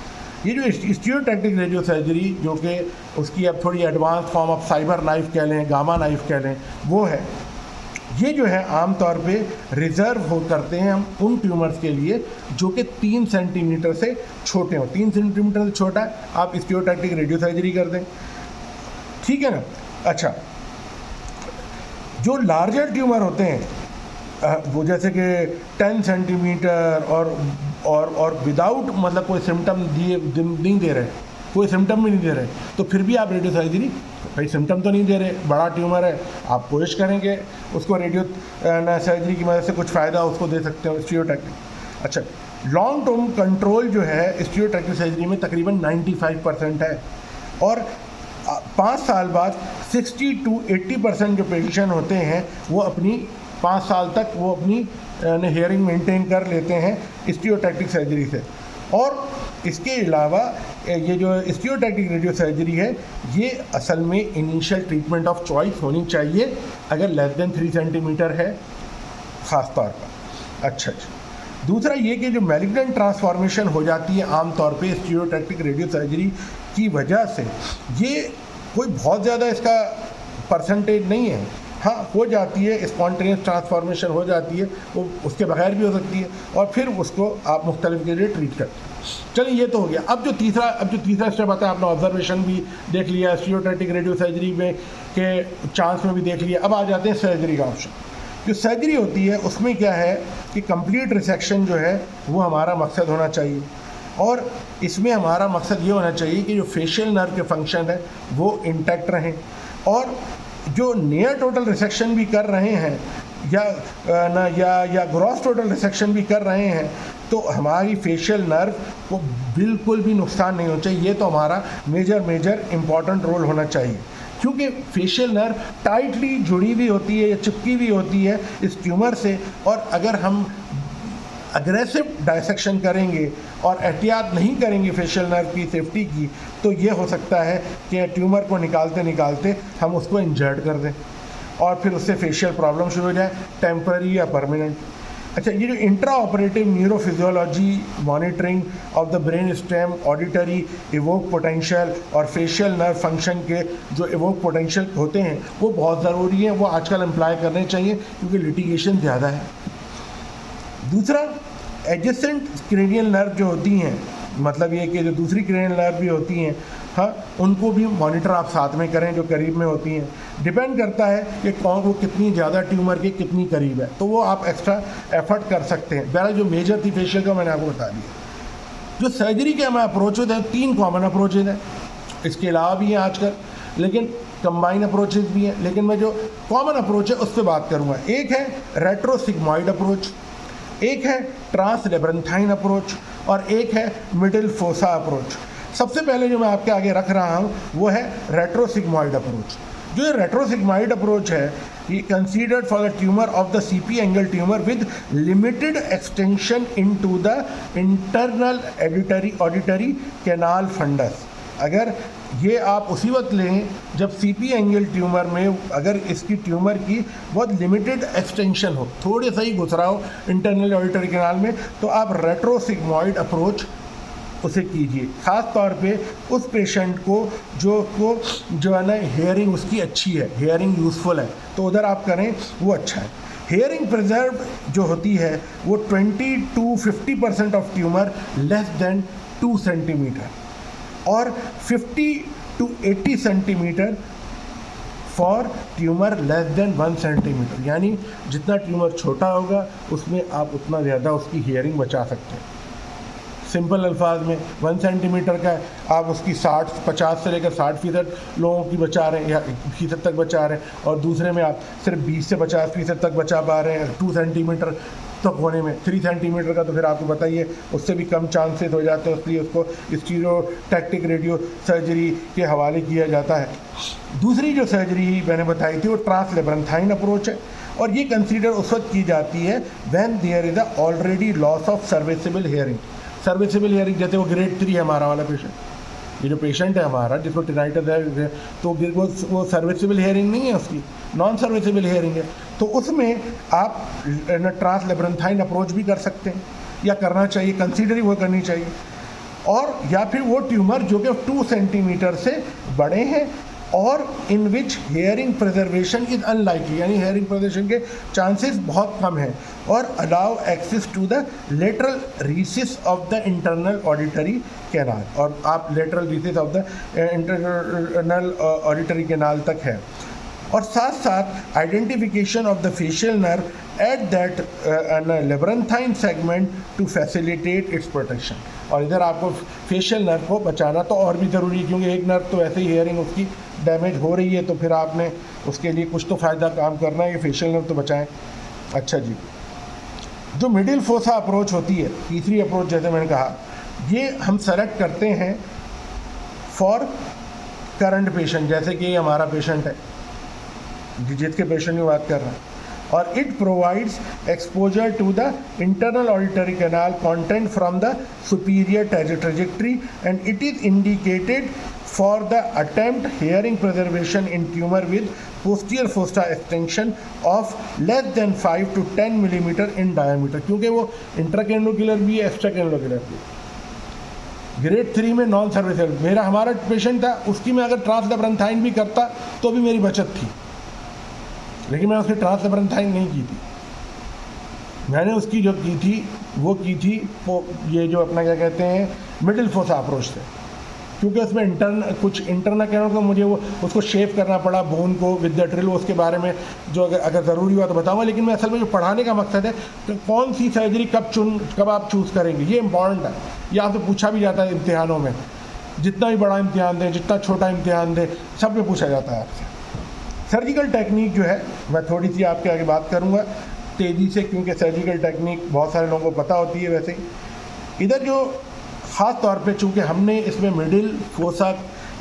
ये जो स्टीरियोटैक्टिक रेडियो सर्जरी, जो कि उसकी अब थोड़ी advance form of cyber knife कह लें, गामा नाइफ कह लें, वो है। ये जो है आम तौर पे रिज़र्व हो करते हैं हम उन ट्यूमर्स के लिए जो कि 3 सेंटीमीटर से छोटे हों। 3 सेंटीमीटर से छोटा है, आप स्टीरियोटैक्टिक रेडियो सर्जरी कर दें, ठीक है ना। अच्छा, जो लार्जर ट्यूमर होते हैं वो जैसे कि 10 सेंटीमीटर और विदाउट मतलब कोई सिम्टम नहीं दे रहे, कोई सिम्टम भी नहीं दे रहे, तो फिर भी आप रेडियो सर्जरी, भाई सिम्टम तो नहीं दे रहे, बड़ा ट्यूमर है, आप कोशिश करेंगे उसको रेडियो सर्जरी की मदद से कुछ फ़ायदा उसको दे सकते हो स्टीरियोटैक्टिक। अच्छा, लॉन्ग टर्म कंट्रोल जो है स्टीरियोटैक्टिक सर्जरी में तकरीबन 95% है, और 5 साल बाद 60 to 80% जो पेशेंट होते हैं वो अपनी 5 साल तक वो अपनी हेयरिंग मेंटेन कर लेते हैं स्टीरियोटैक्टिक सर्जरी से। और इसके अलावा ये जो स्टीरियोटैक्टिक रेडियो सर्जरी है, ये असल में इनिशियल ट्रीटमेंट ऑफ चॉइस होनी चाहिए अगर लेस देन 3 सेंटीमीटर है ख़ास तौर पर। अच्छा, दूसरा ये कि जो मैलिग्नेंट ट्रांसफॉर्मेशन हो जाती है आम तौर पे स्टीरियोटैक्टिक रेडियो सर्जरी की वजह से, ये कोई बहुत ज़्यादा इसका परसेंटेज नहीं है, हाँ हो जाती है, स्पॉन्टेनियस ट्रांसफॉर्मेशन हो जाती है, वो उसके बगैर भी हो सकती है, और फिर उसको आप मुख्तलिफ के लिए ट्रीट करते हैं। चलिए, ये तो हो गया। अब जो तीसरा स्टेप आता है, आपने ऑब्जर्वेशन भी देख लिया, स्टीरियोटैक्टिक रेडियो सर्जरी में के चांस में भी देख लिया। अब आ जाते हैं सर्जरी का ऑप्शन। जो सर्जरी होती है उसमें क्या है कि कंप्लीट रिसेक्शन जो है वो हमारा मकसद होना चाहिए, और इसमें हमारा मकसद ये होना चाहिए कि जो फेशियल नर्व के फंक्शन है वो इंटैक्ट रहें, और जो नियर टोटल रिसेक्शन भी कर रहे हैं या ग्रॉस टोटल रिसेक्शन भी कर रहे हैं, तो हमारी फेशियल नर्व को बिल्कुल भी नुकसान नहीं होना चाहिए। ये तो हमारा मेजर इम्पॉर्टेंट रोल होना चाहिए, क्योंकि फेशियल नर्व टाइटली जुड़ी हुई होती है या चिपकी हुई होती है इस ट्यूमर से, और अगर हम अग्रेसिव डायसेक्शन करेंगे और एहतियात नहीं करेंगे फेशियल नर्व की सेफ्टी की, तो ये हो सकता है कि ट्यूमर को निकालते निकालते हम उसको इंजर्ड कर दें और फिर उससे फेशियल प्रॉब्लम शुरू हो जाए, टेम्पररी या परमानेंट। अच्छा, ये जो intra operative neurophysiology monitoring of the brain stem, auditory evoke potential और फेशियल नर्व फंक्शन के जो इवोक पोटेंशियल होते हैं वो बहुत ज़रूरी हैं, वो आजकल अप्लाई करने चाहिए क्योंकि लिटिगेशन ज़्यादा है। दूसरा, एडजेसेंट क्रेनियल नर्व जो होती हैं, मतलब ये कि जो दूसरी क्रेनियल नर्व भी होती हैं, हाँ उनको भी मॉनिटर आप साथ में करें जो करीब में होती हैं। डिपेंड करता है कि कौन वो कितनी ज़्यादा ट्यूमर के कितनी करीब है, तो वो आप एक्स्ट्रा एफर्ट कर सकते हैं। बहरहाल जो मेजर थी फेशियल का मैंने आपको बता दिया। जो सर्जरी के हमें अप्रोचेज हैं, 3 कॉमन अप्रोचेज हैं, इसके अलावा भी हैं आजकल, लेकिन कंबाइन अप्रोचेज भी हैं, लेकिन मैं जो कॉमन अप्रोच है उस पर बात करूँगा। एक है रेट्रोसिग्मॉइड अप्रोच, एक है ट्रांसलेब्रेंथाइन अप्रोच, और एक है मिडिल फोसा अप्रोच। सबसे पहले जो मैं आपके आगे रख रहा हूँ वो है रेट्रोसिग्मॉइड अप्रोच। जो ये रेट्रोसिग्मॉइड अप्रोच है, ये considered for the tumour of the CP angle tumour with limited extension into the internal auditory canal fundus. अगर ये आप उसी वक्त लें जब सीपी एंगल ट्यूमर में अगर इसकी ट्यूमर की बहुत लिमिटेड एक्सटेंशन हो, थोड़े सा ही घुस रहा हो इंटरनल ऑडिटरी कैनाल में, तो आप रेट्रोसिग्मॉइड अप्रोच उसे कीजिए। ख़ास तौर पे उस पेशेंट को जो है ना हेयरिंग उसकी अच्छी है, हेयरिंग यूज़फुल है, तो उधर आप करें, वो अच्छा है। हेयरिंग प्रिजर्व जो होती है वो 20 to 50% of tumour less than 2 centimetre और 50 to 80 centimetre for tumour less than 1 centimetre. यानी जितना ट्यूमर छोटा होगा उसमें आप उतना ज़्यादा उसकी हेयरिंग बचा सकते हैं। सिंपल अल्फाज में 1 सेंटीमीटर का आप उसकी 50 से लेकर 60% लोगों की बचा रहे हैं या फीसद तक बचा रहे हैं, और दूसरे में आप सिर्फ 20 से 50% तक बचा पा रहे हैं 2 सेंटीमीटर तक होने में। 3 सेंटीमीटर का तो फिर आपको बताइए उससे भी कम चांसेस हो जाते हैं, इसलिए उसको स्टीरियोटैक्टिक रेडियो सर्जरी के हवाले किया जाता है। दूसरी जो सर्जरी मैंने बताई थी वो ट्रांसलेब्रेंथाइन अप्रोच है, और ये कंसीडर उस वक्त की जाती है when there is a already loss of serviceable hearing. Serviceable hearing जैसे वो ग्रेड 3 है हमारा वाला पेशेंट, ये जो पेशेंट है हमारा जिसको टिनाइटस है, तो वो सर्विसेबल हेयरिंग नहीं है, उसकी नॉन सर्विसेबल हेयरिंग है। तो उसमें आप ट्रांसलेब्रेंथाइन अप्रोच भी कर सकते हैं, या करना चाहिए, कंसीडर ही वो करनी चाहिए। और या फिर वो ट्यूमर जो कि 2 सेंटीमीटर से बड़े हैं और in which hearing preservation is unlikely, यानी हेयरिंग प्रिजर्वेशन के चांसेस बहुत कम हैं, और allow access to the lateral recess of the internal auditory canal, और आप lateral recess of the internal auditory canal तक है। और साथ साथ identification of the facial nerve at that labyrinthine segment to facilitate its protection. और इधर आपको फेशियल नर्व को बचाना तो और भी ज़रूरी है, क्योंकि एक नर्व तो ऐसे ही हेयरिंग उसकी डैमेज हो रही है, तो फिर आपने उसके लिए कुछ तो फ़ायदा काम करना है, ये फेशियल नर्व तो बचाएं। अच्छा जी, जो मिडिल फोसा अप्रोच होती है, तीसरी अप्रोच जैसे मैंने कहा, ये हम सेलेक्ट करते हैं फॉर करंट पेशेंट, जैसे कि ये हमारा पेशेंट है जिसके पेशेंट की बात कर रहे हैं, और it provides exposure to the internal auditory canal content from the superior trajectory, and it is indicated for the attempt hearing preservation in tumour with posterior fossa extension of less than 5 to 10 millimetre in diameter, क्योंकि वो इंट्राकैनुलर भी है, एक्स्ट्राकैनुलर भी। ग्रेड 3 में नॉन सर्विसेबल हमारा पेशेंट था, उसकी मैं अगर ट्रांसलेब्रेंथाइन भी करता तो भी मेरी बचत थी, लेकिन मैं उसकी ट्रांसलेब्रेंथाइन नहीं की थी। मैंने उसकी जो की थी वो की थी ये जो अपना क्या कहते हैं मिडिल फोसा अप्रोच से, क्योंकि उसमें कुछ इंटरनल कैनाल को मुझे वो उसको शेप करना पड़ा बोन को विद द ड्रिल, उसके बारे में जो अगर ज़रूरी हुआ तो बताऊंगा। लेकिन मैं असल में जो पढ़ाने का मकसद है कि कौन सी सर्जरी कब आप चूज़ करेंगे, ये इंपॉर्टेंट है। ये आपसे पूछा भी जाता है इम्तिहानों में, जितना भी बड़ा इम्तिहान दें, जितना छोटा इम्तिहान दें, सब में पूछा जाता है आपसे। सर्जिकल टेक्निक जो है मैं थोड़ी सी आपके आगे बात करूँगा तेज़ी से, क्योंकि सर्जिकल टेक्निक बहुत सारे लोगों को पता होती है। वैसे ही इधर जो ख़ास तौर पे चूँकि हमने इसमें मिडिल फोसा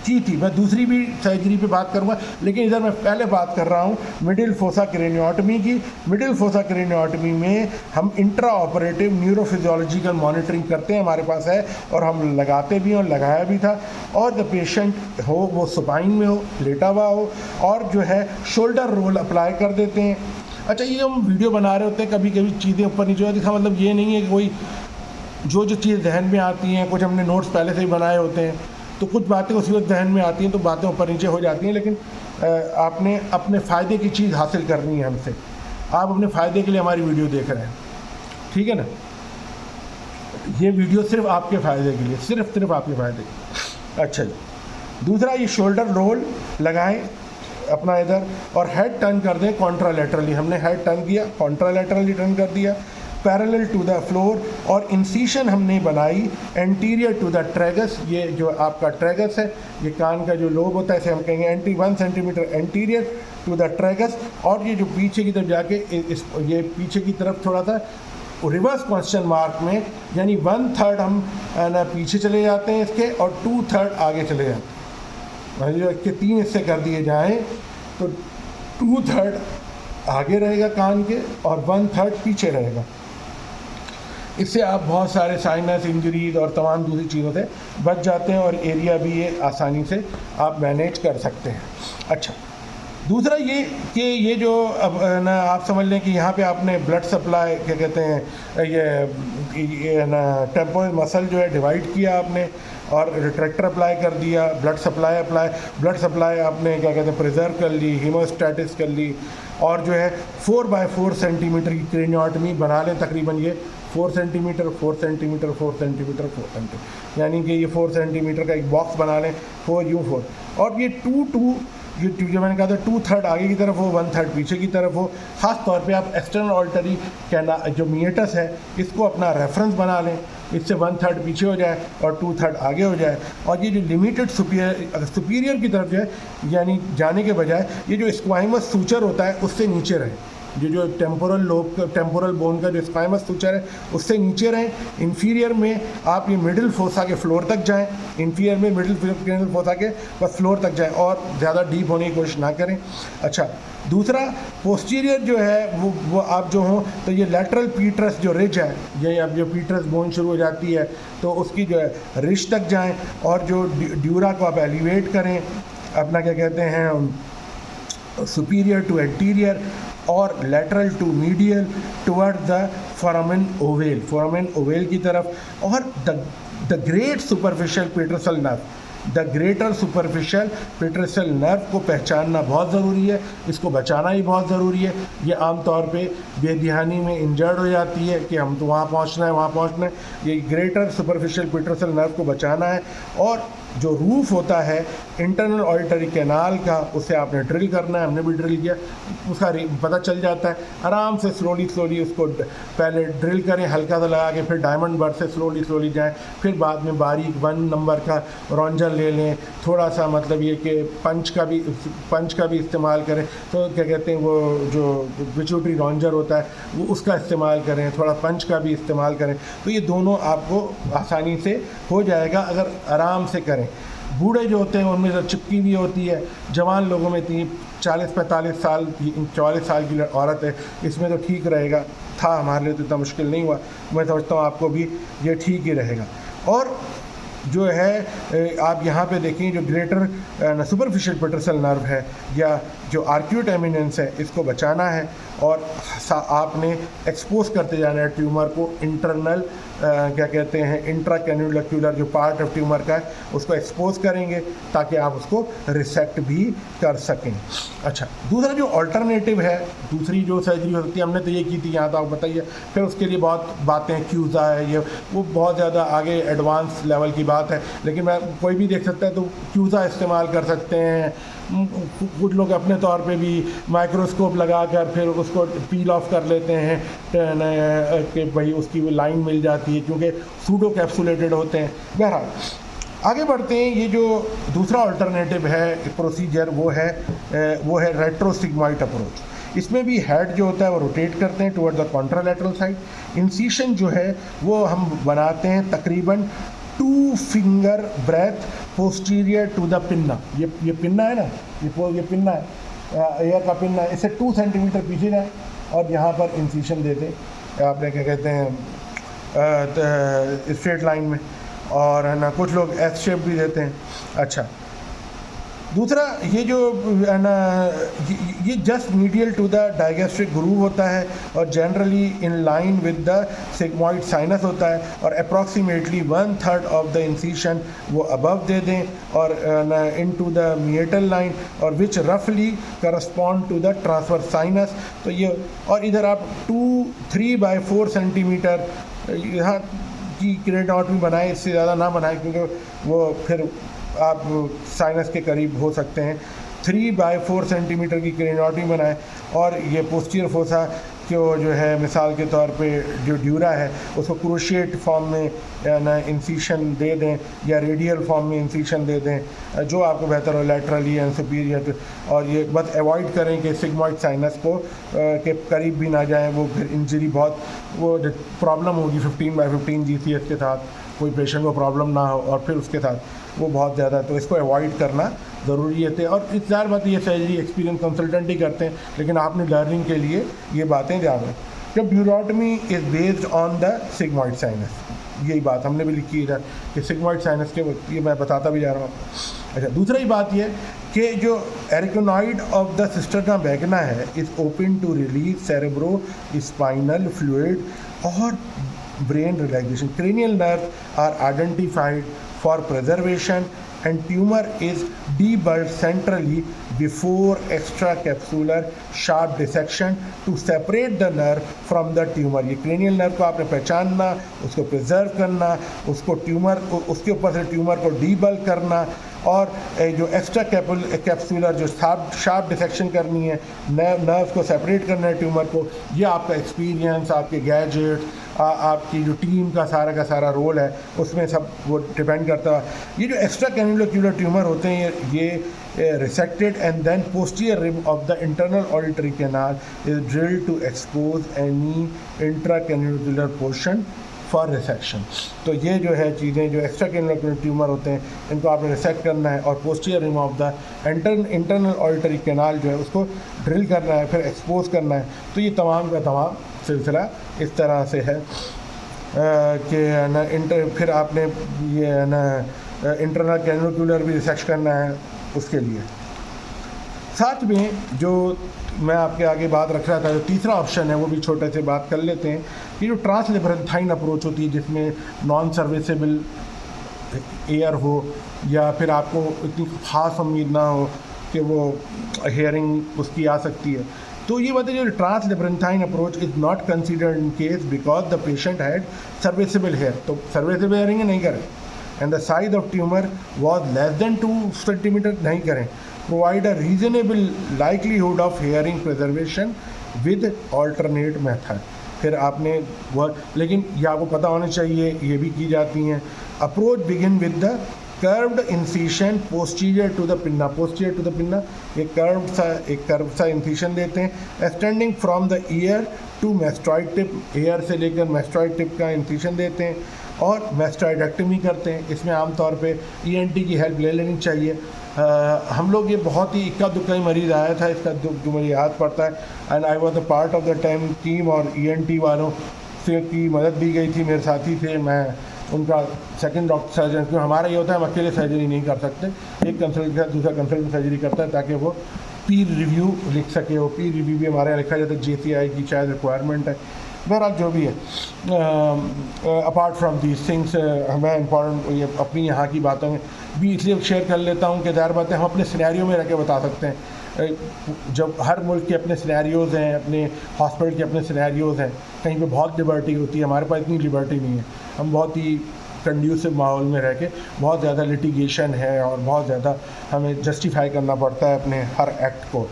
की थी, मैं दूसरी भी सर्जरी पे बात करूँगा, लेकिन इधर मैं पहले बात कर रहा हूँ मिडिल फोसा क्रेनियोटमी की। मिडिल फोसा क्रेनियोटमी में हम इंट्रा ऑपरेटिव न्यूरोफिजियोलॉजिकल मॉनिटरिंग करते हैं, हमारे पास है, और हम लगाते भी हैं और लगाया भी था। और द पेशेंट हो वो सुपाइन में हो, लेटा हुआ हो, और जो है शोल्डर रोल अप्लाई कर देते हैं। अच्छा, ये हम वीडियो बना रहे होते हैं, कभी कभी चीज़ें ऊपर नीचे होती है, मतलब ये नहीं है कि कोई जो चीज़ जहन में आती हैं, कुछ हमने नोट्स पहले से ही बनाए होते हैं, तो कुछ बातें उसी वक्त जहन में आती हैं तो बातें ऊपर नीचे हो जाती हैं। लेकिन आपने अपने फ़ायदे की चीज़ हासिल करनी है हमसे, आप अपने फ़ायदे के लिए हमारी वीडियो देख रहे हैं, ठीक है ना। ये वीडियो सिर्फ आपके फ़ायदे के लिए, सिर्फ आपके फ़ायदे के लिए। अच्छा जी, दूसरा ये शोल्डर रोल लगाएं अपना इधर, और हेड टर्न कर दें कॉन्ट्रालेटरली। हमने हेड टर्न किया, कॉन्ट्रालेटरली टर्न कर दिया, पैरेलल टू द फ्लोर, और इंसीशन हमने बनाई एंटीरियर टू द ट्रेगस। ये जो आपका ट्रेगस है, ये कान का जो लोब होता है, इसे हम कहेंगे 1 centimetre anterior to the tragus. और ये जो पीछे की तरफ जाके ये पीछे की तरफ थोड़ा सा रिवर्स क्वेश्चन मार्क में, यानी 1/3 हम ना पीछे चले जाते हैं इसके, और 2/3 आगे चले जाते हैं। जो इसके 3 हिस्से कर दिए जाएँ तो 2/3 आगे रहेगा कान के और 1/3 पीछे रहेगा। इससे आप बहुत सारे साइनस इंजरीज और तमाम दूसरी चीज़ों से बच जाते हैं, और एरिया भी ये आसानी से आप मैनेज कर सकते हैं। अच्छा, दूसरा ये कि ये जो अब ना आप समझ लें कि यहाँ पे आपने ब्लड सप्लाई क्या कहते हैं ये ना टेम्पोरल मसल जो है डिवाइड किया आपने, और रिट्रैक्टर अप्लाई कर दिया, ब्लड सप्लाई आपने क्या कहते हैं प्रिजर्व कर ली, हीमोस्टैटिस कर ली, और जो है 4x4 सेंटीमीटर की क्रेनियोटमी बना लें। तकरीबन ये 4 सेंटीमीटर 4 सेंटीमीटर 4 सेंटीमीटर 4 सेंटीमीटर, यानी कि ये 4 सेंटीमीटर का एक बॉक्स बना लें 4u4। और ये 2 ये जो मैंने कहा था 2/3 आगे की तरफ हो, 1/3 पीछे की तरफ हो। ख़ास तौर पे आप एक्सटर्नल ऑल्टरी कहना जो मिएटस है इसको अपना रेफरेंस बना लें, इससे 1/3 पीछे हो जाए और 2/3 आगे हो जाए। और ये जो लिमिटेड सुपीरियर की तरफ जो है यानी जाने के बजाय ये जो स्क्वाइमस सूचर होता है उससे नीचे रहे, जो टेम्पोरल बोन का जो स्क्वाइमस सूचर है उससे नीचे रहें। इन्फीरियर में आप ये मिडिल फोसा के फ्लोर तक जाएं, इन्फीरियर में मिडिल फोसा के बस फ्लोर तक जाएं और ज़्यादा डीप होने की कोशिश ना करें। अच्छा, दूसरा पोस्टीरियर जो है वो आप जो हो तो ये लेटरल पीट्रस जो रिज है, ये अब जो पीट्रस बोन शुरू हो जाती है तो उसकी जो है रिज तक जाएं और जो ड्यूरा को आप एलिवेट करें अपना क्या कहते हैं सुपीरियर टू एंटीरियर और lateral to medial toward the foramen ovale की तरफ। और the great superficial petrosal nerve, the greater superficial petrosal nerve को पहचानना बहुत ज़रूरी है, इसको बचाना ही बहुत ज़रूरी है। ये आमतौर पे बेध्यानी में इंजर्ड हो जाती है कि हम तो वहाँ पहुँचना है। ये ग्रेटर सुपरफिशियल पेट्रोसल नर्व को बचाना है। और जो रूफ होता है इंटरनल ऑडिटरी कैनाल का, उसे आपने ड्रिल करना है, हमने भी ड्रिल किया, उसका पता चल जाता है। आराम से स्लोली उसको पहले ड्रिल करें हल्का सा लगा के, फिर डायमंड बर से स्लोली जाएं, फिर बाद में बारीक 1 नंबर का रॉन्जर ले लें, थोड़ा सा मतलब ये कि पंच का भी इस्तेमाल करें। तो क्या कहते हैं वो जो पिट्यूटरी रॉन्जर होता है वो उसका इस्तेमाल करें, थोड़ा पंच का भी इस्तेमाल करें। तो ये दोनों आपको आसानी से हो जाएगा अगर आराम से करें। बूढ़े जो होते हैं उनमें तो चिपकी भी होती है, जवान लोगों में 40-45 साल 44 साल की औरत है इसमें तो ठीक रहेगा, था हमारे लिए तो इतना मुश्किल नहीं हुआ, मैं समझता हूँ आपको भी ये ठीक ही रहेगा। और जो है आप यहाँ पे देखें जो ग्रेटर सुपरफिशियल पेट्रोसल नर्व है या जो आर्क्यूट एमिनेंस है इसको बचाना है और आपने एक्सपोज करते जाना है ट्यूमर को इंटरनल क्या कहते हैं इंट्राकैन्युलर जो पार्ट ऑफ ट्यूमर का है उसको एक्सपोज करेंगे ताकि आप उसको रिसेक्ट भी कर सकें। अच्छा, दूसरा जो अल्टरनेटिव है, दूसरी जो सर्जरी हो सकती है, हमने तो ये की थी, यहाँ तो आप बताइए, फिर उसके लिए बहुत बातें क्यूज़ा है, ये वो बहुत ज़्यादा आगे एडवांस लेवल की बात है, लेकिन मैं कोई भी देख सकता है तो क्यूज़ा इस्तेमाल कर सकते हैं। कुछ लोग अपने तौर पे भी माइक्रोस्कोप लगाकर फिर उसको पील ऑफ कर लेते हैं कि भाई उसकी लाइन मिल जाती है क्योंकि सूडो कैप्सुलेटेड होते हैं। बहरहाल आगे बढ़ते हैं। ये जो दूसरा अल्टरनेटिव है प्रोसीजर वो है रेट्रोसिग्मॉइड अप्रोच। इसमें भी हेड जो होता है वो रोटेट करते हैं toward the contralateral side. Incision जो है वो हम बनाते हैं तकरीबन 2 finger breadth posterior to the pinna. ये पिन्ना है ना, ये पिन्ना है, एयर का पिन्ना है, इससे 2 सेंटीमीटर पीछे जाए और यहाँ पर इंसिशन दे दें आपने क्या कहते हैं स्ट्रेट लाइन में, और है ना कुछ लोग एस शेप भी देते हैं। अच्छा, दूसरा ये जो है ना ये just medial to the digastric groove होता है और generally in line with the sigmoid sinus होता है और अप्रॉक्सीमेटली 1/3 ऑफ द इंसिशन वो अबव दे दें और in to the meatal line और विच रफली correspond to the transverse sinus. तो ये और इधर आप 3/4 सेंटीमीटर यहाँ की क्रेनियोटमी बनाएं, इससे ज़्यादा ना बनाएं क्योंकि वो फिर आप साइनस के करीब हो सकते हैं। 3/4 सेंटीमीटर की क्रेनियोटमी बनाएं और ये पोस्टीरियर फोसा को जो है मिसाल के तौर पे जो ड्यूरा है उसको क्रोशिएट फॉर्म में ना इंसिशन दे दें या रेडियल फॉर्म में इंसिशन दे दें, जो आपको बेहतर हो, लैटरली एंड सुपीरियर। और ये बस अवॉइड करें कि सिग्मॉइड साइनस को के करीब भी ना जाएं, वो फिर इंजरी बहुत वो प्रॉब्लम होगी 15/15 GCS के साथ, कोई पेशेंट को प्रॉब्लम ना हो और फिर उसके साथ वो बहुत ज़्यादा, तो इसको अवॉइड करना ज़रूरी है। और इस ज़ाहिर बात ये सर्जरी एक्सपीरियंस कंसल्टेंट ही करते हैं, लेकिन आपने लर्निंग के लिए ये बातें ध्यान रखें। जब neurotomy is based on the sigmoid sinus, यही बात हमने भी लिखी इधर कि सिग्मॉइड साइनस के ये मैं बताता भी जा रहा हूँ। अच्छा, दूसरी बात ये कि जो arachnoid of the cisterna magna है is open to release cerebrospinal fluid और brain relaxation. Cranial nerves are identified for preservation, and tumor is debulked centrally before extracapsular sharp dissection to separate the nerve from the tumor. ये cranial nerve को आपने पहचानना, उसको preserve करना, उसको ट्यूमर, उसके ऊपर से ट्यूमर को debulk करना, और जो एक्स्ट्रा कैप्सूलर जो शार्प डिसेक्शन करनी है, नर्व को सेपरेट करना है ट्यूमर को, ये आपका एक्सपीरियंस, आपके गैजेट, आपकी जो टीम का सारा रोल है, उसमें सब वो डिपेंड करता है। ये जो एक्स्ट्रा कैन्युलर ट्यूमर होते हैं, ये resected and then posterior rim of the internal auditory canal is drilled to expose any intra canalicular portion for resection. तो ये जो है चीज़ें, जो एक्स्ट्रा कैन्युलर ट्यूमर होते हैं, इनको आपने रिसेक्ट करना है और posterior rim of the internal auditory canal जो है उसको ड्रिल करना है, फिर एक्सपोज करना है। तो ये तमाम का तमाम सिलसिला इस तरह से है कि ना फिर आपने ये ना इंटरनल कैन्युलर भी रिसेक्ट करना है उसके लिए। साथ में जो मैं आपके आगे बात रख रहा था, जो तीसरा ऑप्शन है वो भी छोटे से बात कर लेते हैं। ये जो ट्रांसलेब्रेंथाइन अप्रोच होती है, जिसमें नॉन सर्विसेबल एयर हो या फिर आपको इतनी ख़ास उम्मीद ना हो कि वो हेयरिंग उसकी आ सकती है, तो ये बताइए जो translabyrinthine approach is not considered in case because the patient had serviceable hair. तो सर्विसेबल हेयरिंग नहीं करें, and the size of tumour was less than 2 centimetre नहीं करें। Provide a reasonable likelihood of hearing preservation with alternate method. फिर आपने वह, लेकिन ये आपको पता होना चाहिए, ये भी की जाती हैं। Approach begin with the curved incision posterior to the pinna. Posterior to the pinna, एक कर्व सा इंसिशन देते हैं, extending from the ear to mastoid tip. Ear से लेकर मेस्टॉइड टिप का इंसिशन देते हैं और मेस्टॉइडेक्टमी करते हैं। इसमें आमतौर पे ENT की हेल्प ले लेनी चाहिए। हम लोग ये बहुत ही इक्का दुक्का ही मरीज़ आया था, इसका जो मुझे याद पड़ता है, and I was a part of the time team, और ENT वालों से की मदद दी गई थी, मेरे साथी थे, मैं उनका सेकंड डॉक्टर सर्जन। क्योंकि हमारा ये होता है हम अकेले सर्जरी नहीं कर सकते, एक कंसल्टेंट के साथ दूसरा कंसल्टेंट सर्जरी करता है ताकि वो पीर रिव्यू लिख सके। वो पीर रिव्यू भी हमारे यहाँ लिखा जाता है, JCI की शायद रिक्वायरमेंट है। बहरहाल जो भी है, अपार्ट फ्राम दीज थिंग्स, मैं इंपॉर्टेंट ये अपनी यहाँ की बातों में भी इसलिए शेयर कर लेता हूँ कि ज़ाहिर बात है हम अपने सिनेरियो में रह के बता सकते हैं। जब हर मुल्क के अपने सिनेरियोज़ हैं, अपने हॉस्पिटल के अपने सिनेरियोज़ हैं, कहीं पे बहुत लिबर्टी होती है, हमारे पास इतनी लिबर्टी नहीं है। हम बहुत ही कंड्यूसिव माहौल में रह के, बहुत ज़्यादा लिटिगेशन है और बहुत ज़्यादा हमें जस्टिफाई करना पड़ता है अपने हर एक्ट को।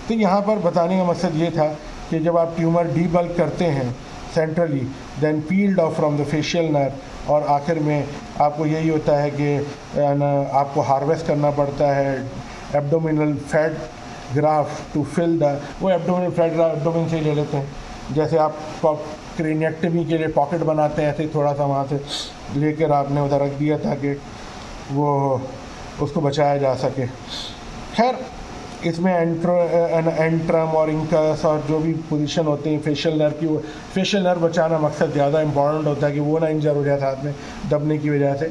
तो यहाँ पर बताने का मकसद ये था कि जब आप ट्यूमर डीबल्क करते हैं centrally, then peeled off from the facial nerve, और आखिर में आपको यही होता है कि आपको हार्वेस्ट करना पड़ता है abdominal fat graft to fill the, वो एब्डोमिनल फैट ग्राफ्ट एब्डोमिन से ही ले लेते हैं। जैसे आप क्रेनिएक्टमी के लिए पॉकेट बनाते हैं, ऐसे थोड़ा सा वहाँ से लेकर आपने उधर रख दिया ताकि वो उसको बचाया जा सके। खैर, इसमें एंट्रम और इंकस और जो भी पोजीशन होते हैं फेशियल नर्व की, वो फेशियल नर्व बचाना मकसद ज़्यादा इंपॉर्टेंट होता है कि वो ना इंजर हो जाए साथ में दबने की वजह से,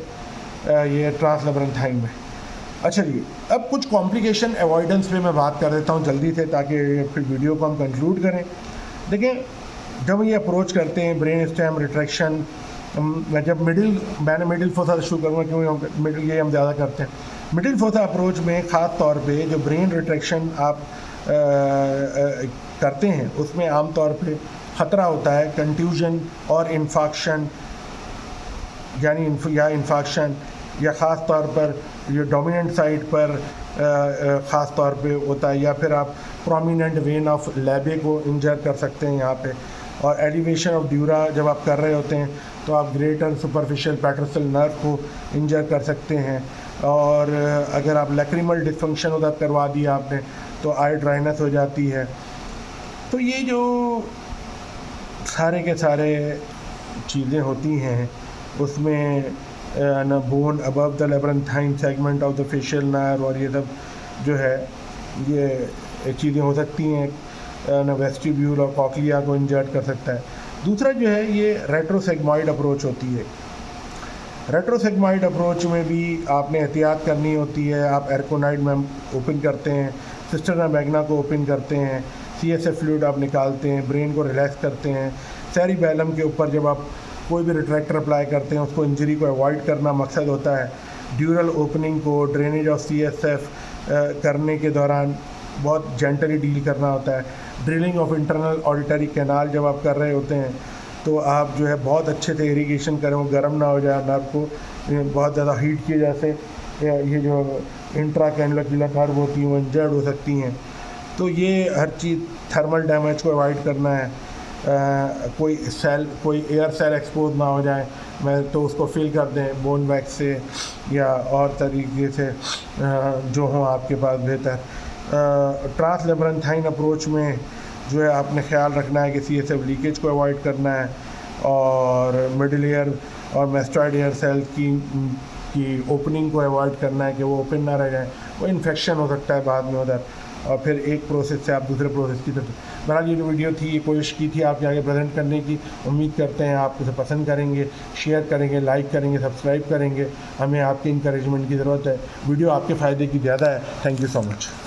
ये ट्रांसलेब्रेंथाइन में। अच्छा जी, अब कुछ कॉम्प्लिकेशन अवॉइडेंस पे मैं बात कर देता हूँ जल्दी से, ताकि फिर वीडियो को हम कंक्लूड करें। देखें, जब ये अप्रोच करते हैं ब्रेन स्टेम रिट्रैक्शन, जब मैंने मिडिल फोसा से शुरू करूँगा क्योंकि मिडिल ये हम ज़्यादा करते हैं। मिडिल फोसा अप्रोच में ख़ास तौर पे जो ब्रेन रिट्रैक्शन आप करते हैं, उसमें आम तौर पे ख़तरा होता है कंट्यूजन और इन्फाक्शन, यानी इन्फाक्शन या ख़ास तौर पर जो डोमिनेंट साइड पर ख़ास तौर पे होता है, या फिर आप प्रोमिनेंट वेन ऑफ लेबे को इंजर कर सकते हैं यहाँ पे। और एलिवेशन ऑफ ड्यूरा जब आप कर रहे होते हैं तो आप ग्रेटर सुपरफिशियल पैट्रोसल नर्व को इंजर कर सकते हैं। और अगर आप लैक्रिमल डिस्फंक्शन उधर करवा दिया आपने तो आई ड्राइनेस हो जाती है। तो ये जो सारे के सारे चीज़ें होती हैं उसमें न bone above the labyrinthine segment of the facial nerve, और ये सब जो है ये चीज़ें हो सकती हैं, न वेस्टिब्यूल और कॉक्लिया को इंजर्ट कर सकता है। दूसरा जो है ये रेट्रोसेगमॉइड अप्रोच होती है। रेट्रोसेगमॉइड अप्रोच में भी आपने एहतियात करनी होती है। आप एरकोनाइड में ओपन करते हैं, सिस्टरना मैग्ना को ओपन करते हैं, CSF फ्लूइड आप निकालते हैं, ब्रेन को रिलैक्स करते हैं। सेरिबैलम के ऊपर जब आप कोई भी रिट्रैक्टर अप्लाई करते हैं, उसको इंजरी को अवॉइड करना मकसद होता है। ड्यूरल ओपनिंग को ड्रेनेज ऑफ CSF करने के दौरान बहुत जेंटली डील करना होता है। Drilling of internal auditory canal जब आप कर रहे होते हैं तो आप जो है बहुत अच्छे से इरिगेशन करें, वो गर्म ना हो जाए, नर्व को बहुत ज़्यादा हीट किए जैसे ये जो इंट्रा कैनुलर नर्व होती हैं वो इंजर्ड हो सकती हैं। तो ये हर चीज़ थर्मल डैमेज को अवॉइड करना है। कोई एयर सेल एक्सपोज ना हो जाए मैं तो उसको फिल कर दें बोन वैक्स से या और तरीके से जो हो आपके पास बेहतर। ट्रांसलेबरेंथाइन अप्रोच में जो है आपने ख्याल रखना है कि CSF लीकेज को अवॉइड करना है और मिडिल ईयर और मेस्टॉइड एयर सेल की ओपनिंग को अवॉइड करना है कि वो ओपन ना रह जाए, वो इन्फेक्शन हो सकता है बाद में उधर, और फिर एक प्रोसेस से आप दूसरे प्रोसेस की तरफ। बहरहाल ये जो वीडियो थी ये कोशिश की थी आपके आगे प्रेजेंट करने की। उम्मीद करते हैं आप उसे पसंद करेंगे, शेयर करेंगे, लाइक करेंगे, सब्सक्राइब करेंगे। हमें आपके इंकरेजमेंट की ज़रूरत है। वीडियो आपके फ़ायदे की ज़्यादा है। Thank you so much.